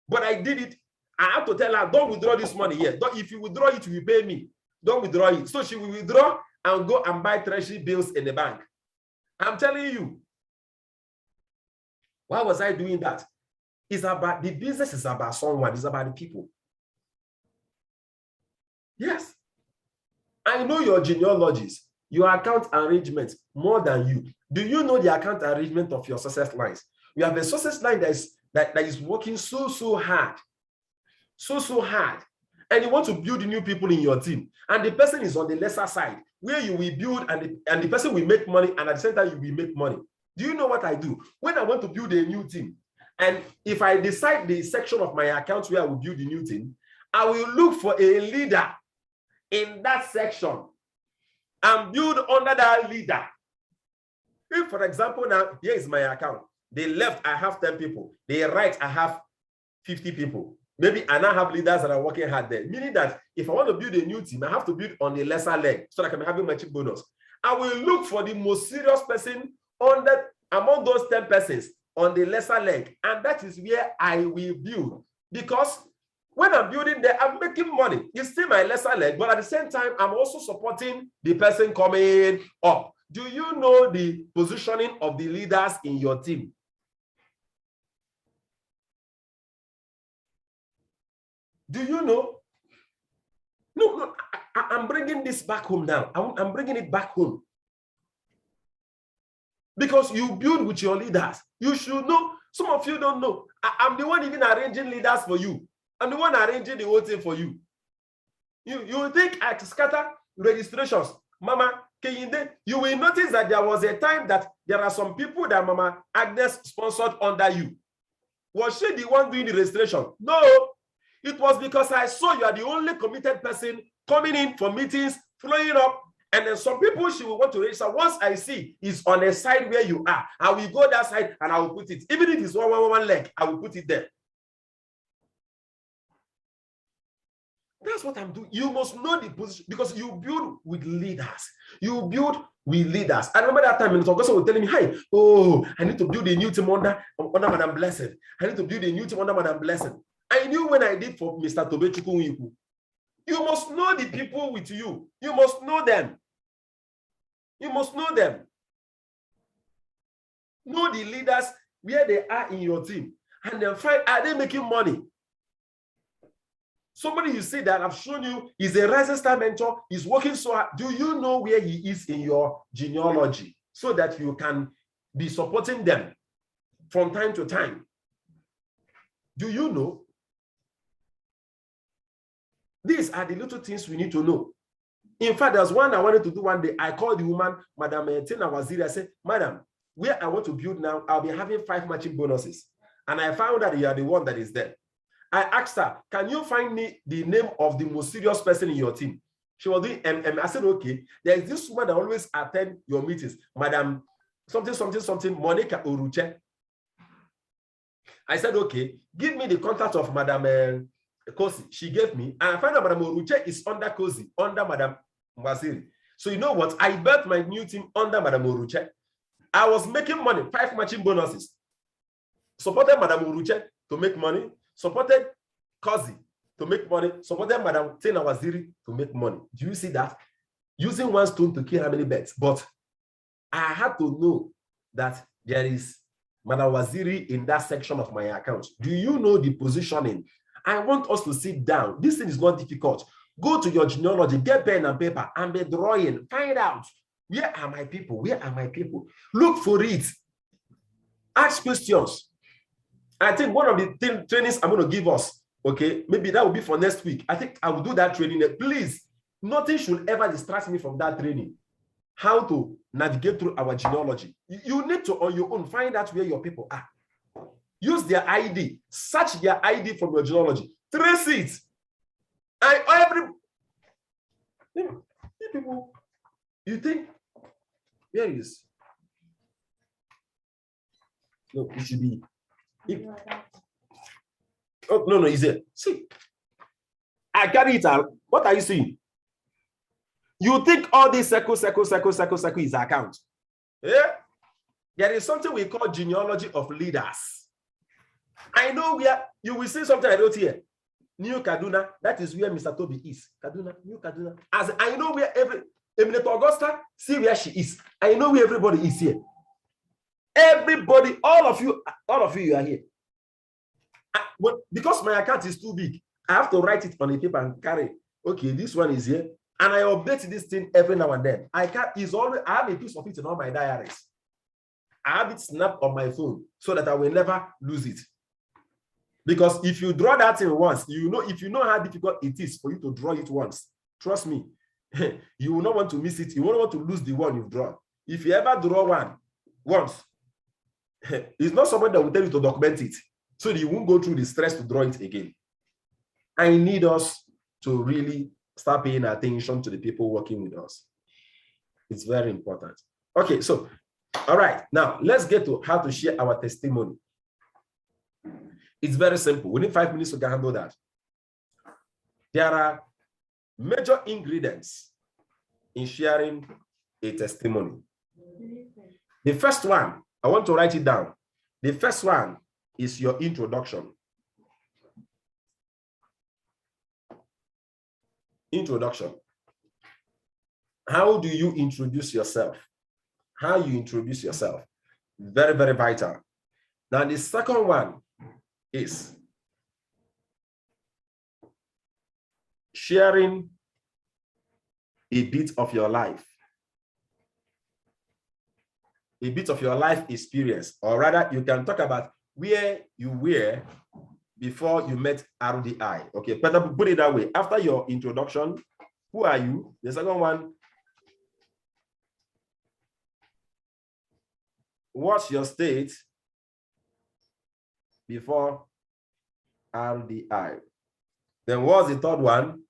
But I did it. I have to tell her, don't withdraw this money here. If you withdraw it, you will pay me. Don't withdraw it. So she will withdraw and go and buy treasury bills in the bank. I'm telling you. Why was I doing that? It's about the business, is about someone, it's about the people. Yes. I know your genealogies, your account arrangements more than you. Do you know the account arrangement of your success lines? You have a success line that is working so hard. So hard. And you want to build new people in your team. And the person is on the lesser side, where you will build and the person will make money, and at the same time you will make money. Do you know what I do? When I want to build a new team, and if I decide the section of my account where I will build a new team, I will look for a leader in that section and build under that leader. If, for example, now, here is my account. The left, I have 10 people. The right, I have 50 people. Maybe I now have leaders that are working hard there. Meaning that if I want to build a new team, I have to build on the lesser leg so that I can be having my cheap bonus. I will look for the most serious person among those 10 persons on the lesser leg. And that is where I will build. Because When I'm building there, I'm making money. You see my lesser leg, but at the same time, I'm also supporting the person coming up. Do you know the positioning of the leaders in your team? Do you know? No, I'm bringing this back home now. I'm bringing it back home. Because you build with your leaders. You should know. Some of you don't know. I'm the one even arranging leaders for you. I'm the one arranging the whole thing for you. You think I scatter registrations. Mama, you will notice that there was a time that there are some people that Mama Agnes sponsored under you. Was she the one doing the registration? No. It was because I saw you are the only committed person coming in for meetings, flowing up, and then some people she will want to register. Once I see is on a side where you are, I will go that side and I will put it. Even if it's one leg, I will put it there. That's what I'm doing. You must know the position because you build with leaders. You build with leaders. I remember that time Minister Augusto was telling me, "Hey, oh, I need to build a new team under Madam Blessed. I need to build a new team under Madam Blessed." I knew when I did for Mr. Tobechukwu. You must know the people with you. You must know them. You must know them. Know the leaders where they are in your team. And then find, are they making money? Somebody you see that I've shown you is a rising star mentor, is working so hard. Do you know where he is in your genealogy so that you can be supporting them from time to time? Do you know? These are the little things we need to know. In fact, there's one I wanted to do one day. I called the woman, Madam Tina Waziri. I said, "Madam, where I want to build now, I'll be having 5 matching bonuses." And I found that you are the one that is there. I asked her, "Can you find me the name of the most serious person in your team?" She was doing MM. I said, "Okay, there is this woman that always attend your meetings, Madam something, Monica Oruche." I said, "Okay, give me the contact of Madam Kosi." She gave me, and I found out Madam Oruche is under Kosi, under Madam Waziri. So you know what? I built my new team under Madam Oruche. I was making money, 5 matching bonuses. Supported Madam Oruche to make money, supported Kosi to make money, supported Madam Tina Waziri to make money. Do you see that? Using one stone to kill how many birds? But I had to know that there is Madam Waziri in that section of my account. Do you know the positioning? I want us to sit down. This thing is not difficult. Go to your genealogy, get pen and paper, and be drawing. Find out, where are my people? Where are my people? Look for it. Ask questions. I think one of the trainings I'm going to give us, okay, maybe that will be for next week. I think I will do that training. Please, nothing should ever distract me from that training. How to navigate through our genealogy. You need to, on your own, find out where your people are. Use their ID. Search their ID from your genealogy. Trace it. People, you think, where is? No, it should be. Oh, no, it's here. See, I carry it out. What are you seeing? You think all this circle is account? Yeah? There is something we call genealogy of leaders. I know where you will see something I wrote here. New Kaduna, that is where Mr. Toby is. Kaduna, New Kaduna. As I know where Eminent Augusta, see where she is. I know where everybody is here. Everybody, all of you, you are here. Because my account is too big, I have to write it on a paper and carry. Okay, this one is here. And I update this thing every now and then. I have a piece of it in all my diaries. I have it snapped on my phone so that I will never lose it. Because if you draw that thing once, if you know how difficult it is for you to draw it once, trust me, you will not want to miss it. You won't want to lose the one you've drawn. If you ever draw one once, it's not someone that will tell you to document it, so that you won't go through the stress to draw it again. I need us to really start paying attention to the people working with us. It's very important. Okay, so, all right, now let's get to how to share our testimony. It's very simple. Within 5 minutes, we can handle that. There are major ingredients in sharing a testimony. The first one, I want to write it down. The first one is your introduction. Introduction. How do you introduce yourself? How you introduce yourself. Very, very vital. Now, the second one is sharing a bit of your life. A bit of your life experience, or rather, you can talk about where you were before you met RDI. Okay, but put it that way. After your introduction, who are you? The second one, what's your state before RDI? Then what's the third one?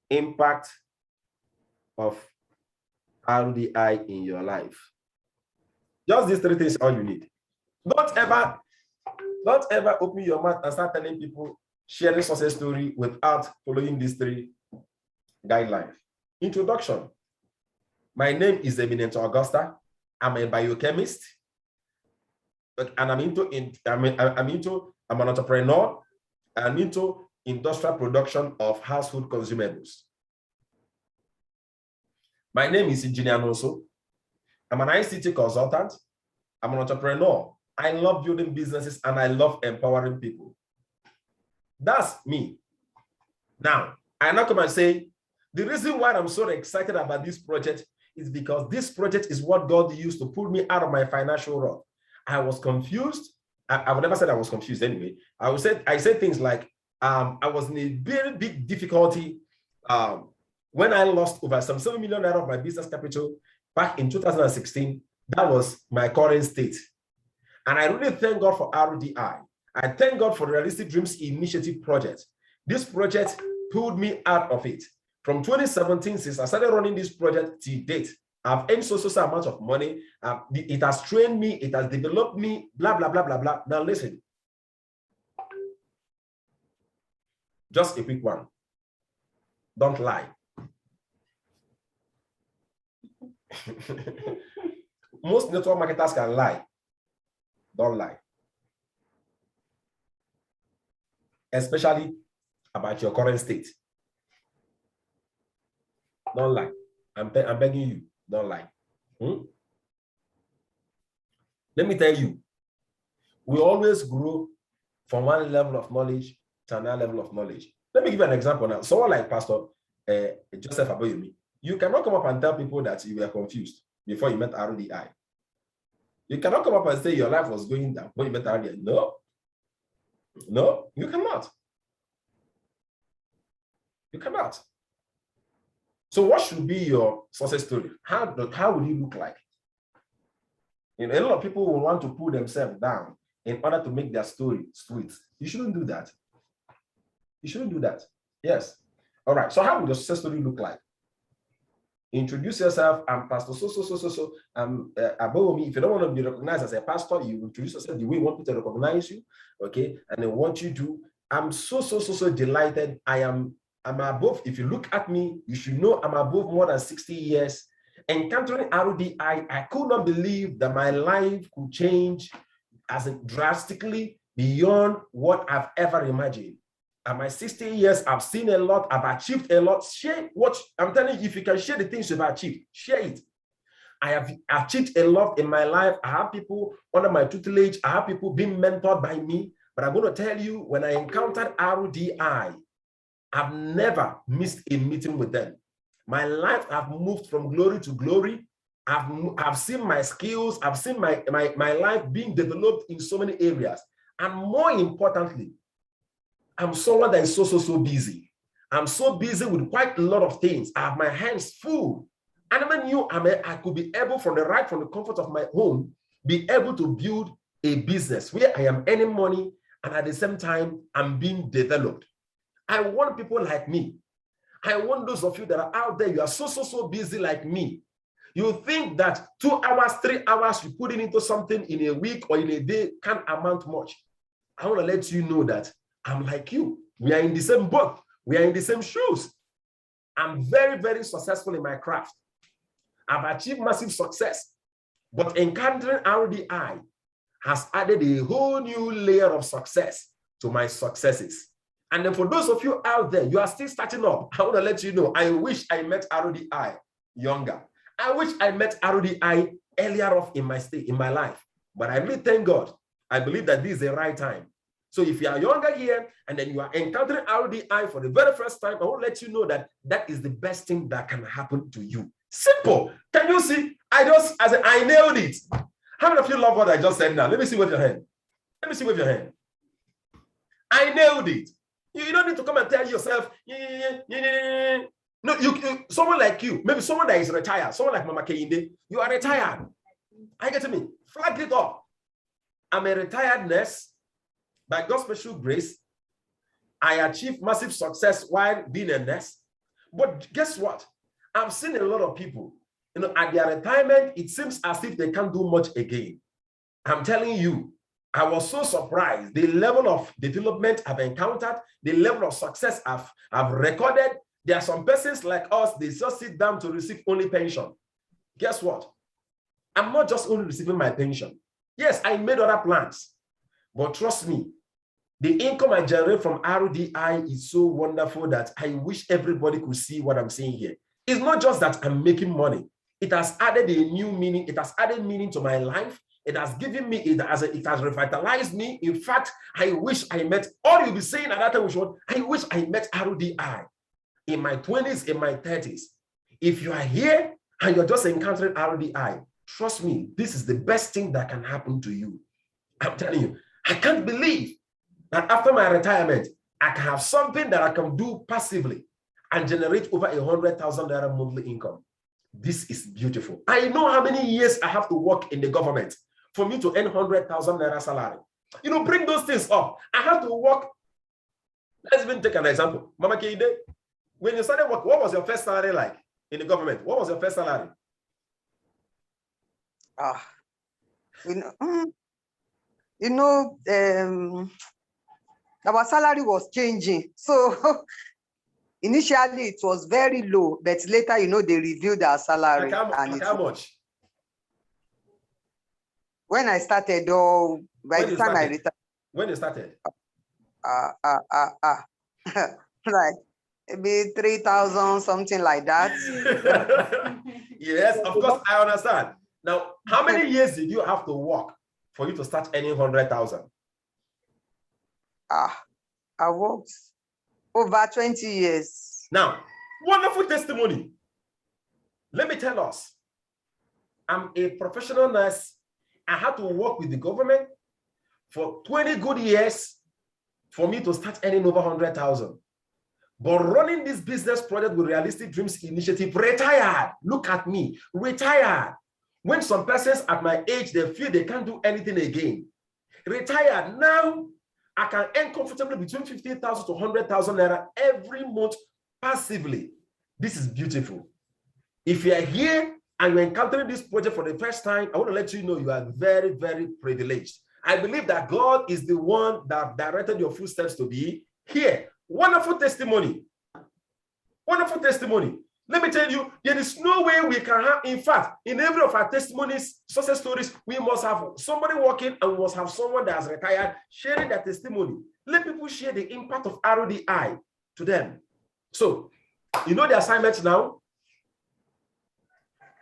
Impact of RDI in your life. Just these three things are all you need. Don't ever open your mouth and start telling people sharing success story without following these three guidelines. Introduction. My name is Eminent Augusta. I'm a biochemist, and I'm an entrepreneur. I'm into industrial production of household consumables. My name is Engineer Noso. I'm an ICT consultant. I'm an entrepreneur. I love building businesses and I love empowering people. That's me. Now, I now come and say, the reason why I'm so excited about this project is because this project is what God used to pull me out of my financial rut. I was confused. I would never say I was confused anyway. I said things like, I was in a very big difficulty when I lost over some 7 million naira of my business capital back in 2016. That was my current state. And I really thank God for RDI. I thank God for the Realistic Dreams Initiative project. This project pulled me out of it. From 2017, since I started running this project to date, I've earned so amount of money. It has trained me, it has developed me, blah, blah, blah, blah, blah. Now listen. Just a quick one. Don't lie. Most network marketers can lie. Don't lie. Especially about your current state. Don't lie. I'm begging you, don't lie. Let me tell you, we always grow from one level of knowledge to another level of knowledge. Let me give you an example now. Someone like Pastor Joseph Aboyomi, you cannot come up and tell people that you were confused before you met RDI. You cannot come up and say your life was going down when you met RDI. No, you cannot. You cannot. So what should be your success story? How will you look like? You know, a lot of people will want to pull themselves down in order to make their story sweet. You shouldn't do that. You shouldn't do that. Yes. All right. So how would your success story look like? Introduce yourself. I'm Pastor so. Above me. If you don't want to be recognized as a pastor, you introduce yourself the way you want people to recognize you. Okay. And then what you do, I'm so delighted. I'm above. If you look at me, you should know I'm above more than 60 years. Encountering RDI, I could not believe that my life could change as drastically beyond what I've ever imagined. At my 60 years, I've seen a lot, I've achieved a lot. Share what I'm telling you. If you can share the things you've achieved, share it. I have achieved a lot in my life. I have people under my tutelage. I have people being mentored by me. But I'm going to tell you, when I encountered RDI, I've never missed a meeting with them. My life, I've moved from glory to glory. I've seen my skills. I've seen my life being developed in so many areas. And more importantly, I'm someone that is so busy. I'm so busy with quite a lot of things. I have my hands full. And I never knew I could be able, from the comfort of my home, be able to build a business where I am earning money and at the same time, I'm being developed. I want people like me. I want those of you that are out there, you are so busy like me. You think that 2 hours, 3 hours, you put it into something in a week or in a day can't amount much. I want to let you know that I'm like you. We are in the same boat. We are in the same shoes. I'm very successful in my craft. I've achieved massive success. But encountering RDI has added a whole new layer of success to my successes. And then for those of you out there, you are still starting up. I want to let you know, I wish I met RODI younger. I wish I met RODI earlier off in my life. But I really thank God. I believe that this is the right time. So if you are younger here and then you are encountering RODI for the very first time, I want to let you know that that is the best thing that can happen to you. Simple. Can you see? I nailed it. How many of you love what I just said now? Let me see with your hand. Let me see with your hand. I nailed it. You don't need to come and tell yourself, no, someone like you, maybe someone that is retired, someone like Mama Kehinde, you are retired. I get to me. Flag it up. I'm a retired nurse. By God's special grace, I achieved massive success while being a nurse. But guess what? I've seen a lot of people, at their retirement, it seems as if they can't do much again. I'm telling you, I was so surprised. The level of development I've encountered, the level of success I've recorded. There are some persons like us, they just sit down to receive only pension. Guess what? I'm not just only receiving my pension. Yes, I made other plans, but trust me, the income I generate from RODI is so wonderful that I wish everybody could see what I'm saying here. It's not just that I'm making money. It has added a new meaning. It has added meaning to my life. It has given me, it has revitalized me. In fact, I wish I met, all you'll be saying at that time, I wish I met RODI in my 20s, in my 30s. If you are here and you're just encountering RODI, trust me, this is the best thing that can happen to you. I'm telling you, I can't believe that after my retirement, I can have something that I can do passively and generate over 100,000 naira monthly income. This is beautiful. I know how many years I have to work in the government for me to earn 100,000 naira salary. Bring those things up. I have to work. Let's even take an example. Mama Kehinde, when you started work, what was your first salary like in the government? What was your first salary? Our salary was changing. So initially it was very low, but later, they reviewed our salary. Like how much? When I started, by the time I retired. When you started? Like maybe 3,000, something like that. Yes, of course, I understand. Now, how many years did you have to work for you to start earning 100,000? I worked over 20 years. Now, wonderful testimony. Let me tell us, I'm a professional nurse. I had to work with the government for 20 good years for me to start earning over 100,000. But running this business project with Realistic Dreams Initiative, retired. Look at me, retired. When some persons at my age, they feel they can't do anything again. Retired. Now, I can earn comfortably between 50,000 to 100,000 naira every month passively. This is beautiful. If you are here and you're encountering this project for the first time, I want to let you know you are very, very privileged. I believe that God is the one that directed your footsteps to be here. Wonderful testimony. Wonderful testimony. Let me tell you, there is no way we can have, in fact, in every of our testimonies, success stories, we must have somebody working and we must have someone that has retired sharing their testimony. Let people share the impact of RODI to them. So, the assignment now?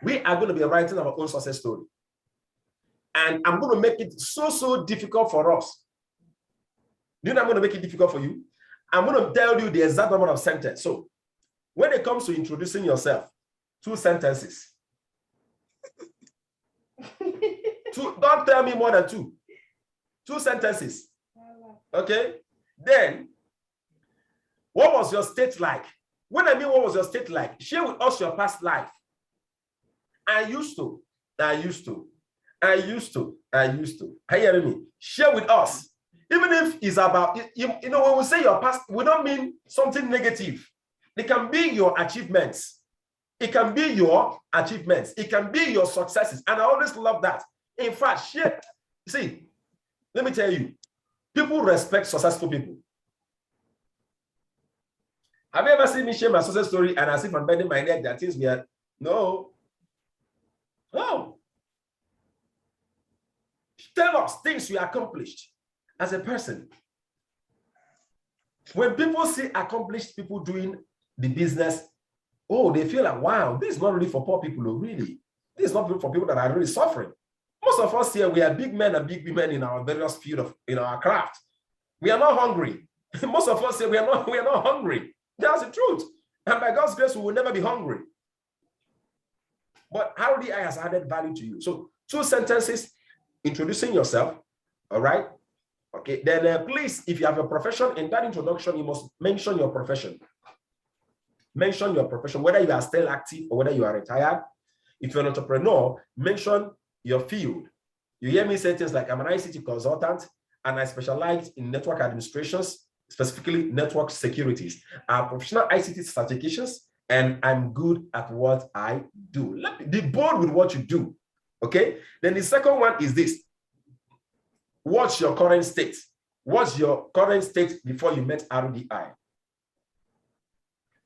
We are going to be writing our own success story. And I'm going to make it so difficult for us. I'm going to make it difficult for you. I'm going to tell you the exact number of sentences. So, when it comes to introducing yourself, 2 sentences. Don't tell me more than 2. 2 sentences. Okay? Then, what was your state like? When I mean what was your state like, share with us your past life. I used to. Are you hearing me? Share with us. Even if it's about, when we say your past, we don't mean something negative. It can be your achievements. It can be your achievements. It can be your successes. And I always love that. In fact, share. See, let me tell you, people respect successful people. Have you ever seen me share my success story and as if I'm bending my neck that things we are? No. No. Tell us things you accomplished as a person. When people see accomplished people doing the business, oh, they feel like, wow, this is not really for poor people, really. This is not for people that are really suffering. Most of us here, we are big men and big women in our various field in our craft. We are not hungry. Most of us here, we are not hungry. That's the truth. And by God's grace, we will never be hungry. But RDI has added value to you. So 2 sentences introducing yourself, all right? Okay, then please, if you have a profession, in that introduction, you must mention your profession. Mention your profession, whether you are still active or whether you are retired. If you're an entrepreneur, mention your field. You hear me say things like, I'm an ICT consultant and I specialize in network administrations, specifically network securities. I have professional ICT certifications and I'm good at what I do. Be bold with what you do, okay? Then the second one is this. What's your current state? What's your current state before you met RDI?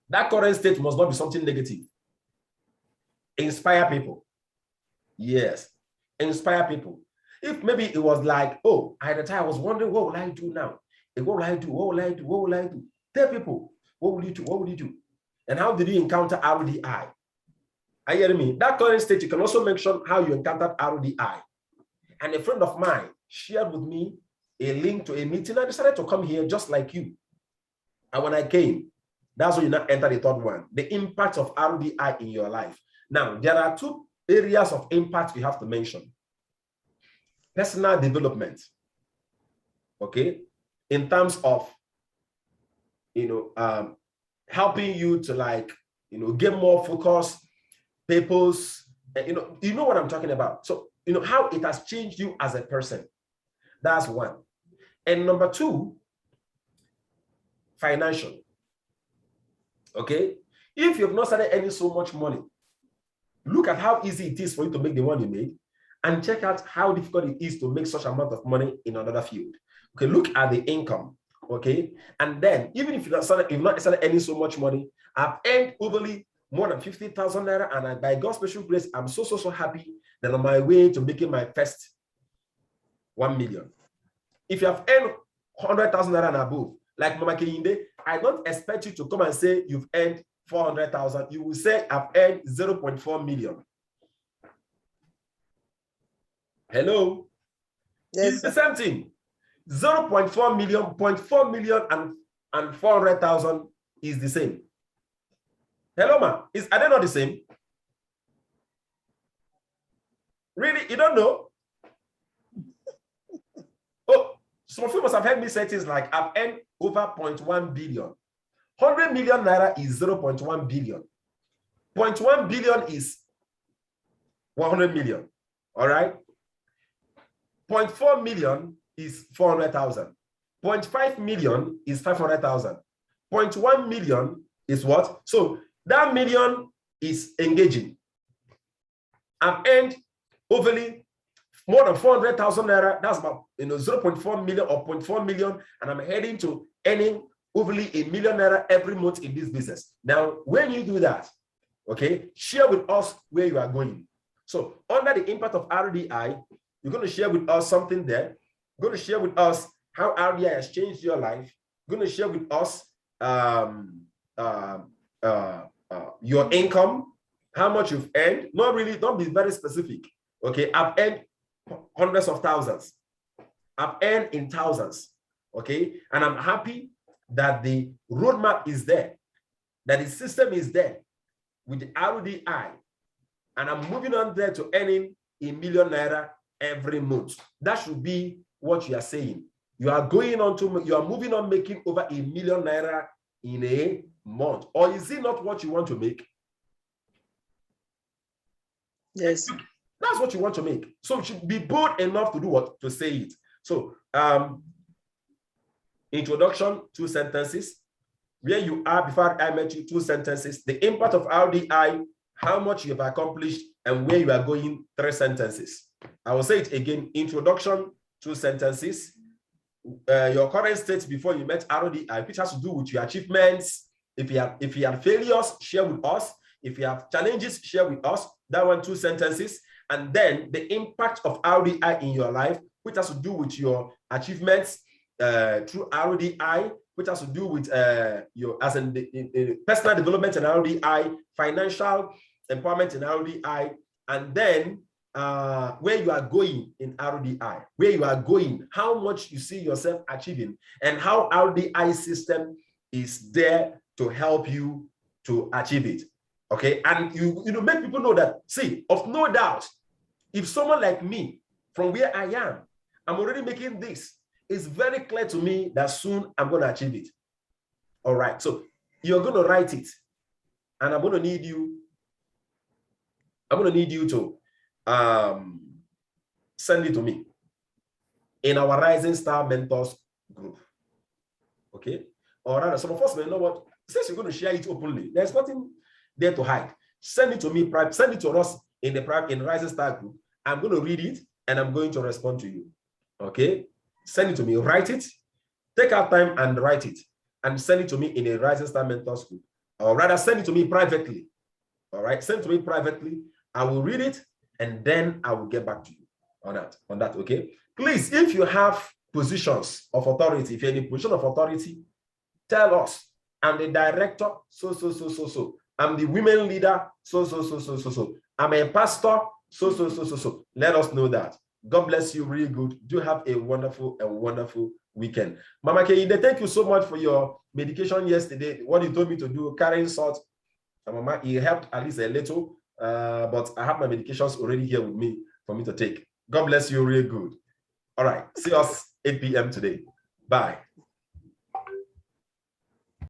That current state must not be something negative. Inspire people. Yes, inspire people. If maybe it was like, oh, at the time I was wondering, what will I do now? What will I do? What will I do? What will I do? Tell people, what will you do? What will you do? And how did you encounter RDI? Are you hearing me? That current state, you can also mention how you encountered RDI. And a friend of mine shared with me a link to a meeting. I decided to come here just like you. And when I came, that's when you now enter the third one, the impact of RDI in your life. Now, there are 2 areas of impact you have to mention. Personal development, okay, in terms of, helping you to get more focus, purpose, you know what I'm talking about. So, how it has changed you as a person. That's one. And number 2, financial. Okay, if you've not started earning so much money, look at how easy it is for you to make the one you made and check out how difficult it is to make such amount of money in another field. Okay, look at the income. Okay, and then even if you've not started earning so much money, I've earned overly more than 50,000 naira, and by God's special grace, I'm so happy that I'm on my way to making my first 1 million. If you have earned 100,000 naira and above, like Mama Kehinde, I don't expect you to come and say you've earned 400,000. You will say I've earned 0.4 million. Hello? Yes, It's the same thing. 0.4 million, 0.4 million and 400,000 is the same. Hello, ma. Are they not the same? Really? You don't know? Oh, some of you must have heard me say things like, I've earned over 0.1 billion. 100 million naira is 0.1 billion. 0.1 billion is 100 million. All right? 0.4 million is 400,000. 0.5 million is 500,000. 0.1 million is what? So that million is engaging. I've earned overly more than 400,000 naira. That's about 0.4 million or 0.4 million, and I'm heading to earning overly $1 million naira every month in this business. Now, when you do that, okay, share with us where you are going. So under the impact of RDI, you're going to share with us something there. You're going to share with us how RDI has changed your life. You're going to share with us your income, how much you've earned. Not really, don't be very specific. Okay, I've earned hundreds of thousands. I've earned in thousands. Okay, and I'm happy that the roadmap is there, that the system is there with the RDI, and I'm moving on there to earning $1 million naira every month. That should be what you are saying. You are moving on making over $1 million naira in a month. Or is it not what you want to make? yes. That's what you want to make. So you should be bold enough to do what? To say it. So introduction, 2 sentences. Where you are before I met you, 2 sentences. The impact of RDI, how much you have accomplished, and where you are going, 3 sentences. I will say it again. Introduction, 2 sentences. Your current state before you met RDI, which has to do with your achievements. If you have failures, share with us. If you have challenges, share with us. That one, 2 sentences. And then the impact of RDI in your life, which has to do with your achievements, through RDI, which has to do with your as in personal development in RDI, financial empowerment in RDI, and then where you are going in RDI, where you are going, how much you see yourself achieving, and how RDI system is there to help you to achieve it. Okay, and you make people know that, see, of no doubt, if someone like me, from where I am, I'm already making this, it's very clear to me that soon I'm going to achieve it. All right, so you're going to write it, and I'm going to need you to send it to me in our Rising Star Mentors group. Okay, or rather, some of us may know what, since you're going to share it openly, there's nothing there to hide. Send it to me, send it to us in the Rising Star group. I'm going to read it and I'm going to respond to you. Okay, send it to me, write it, take out time and write it, and send it to me in a Rising Star Mentors group, or rather send it to me privately. All right, send it to me privately. I will read it and then I will get back to you on that. Okay, please, if you have positions of authority, if you're in a position of authority, tell us. I'm the director, so. I'm the women leader, so. I'm a pastor, so. Let us know that. God bless you, really good. Do have a wonderful weekend. Mama Keide, thank you so much for your medication yesterday. What you told me to do, carrying salt. Mama, it helped at least a little, but I have my medications already here with me for me to take. God bless you, really good. All right, see us 8 p.m. today. Bye.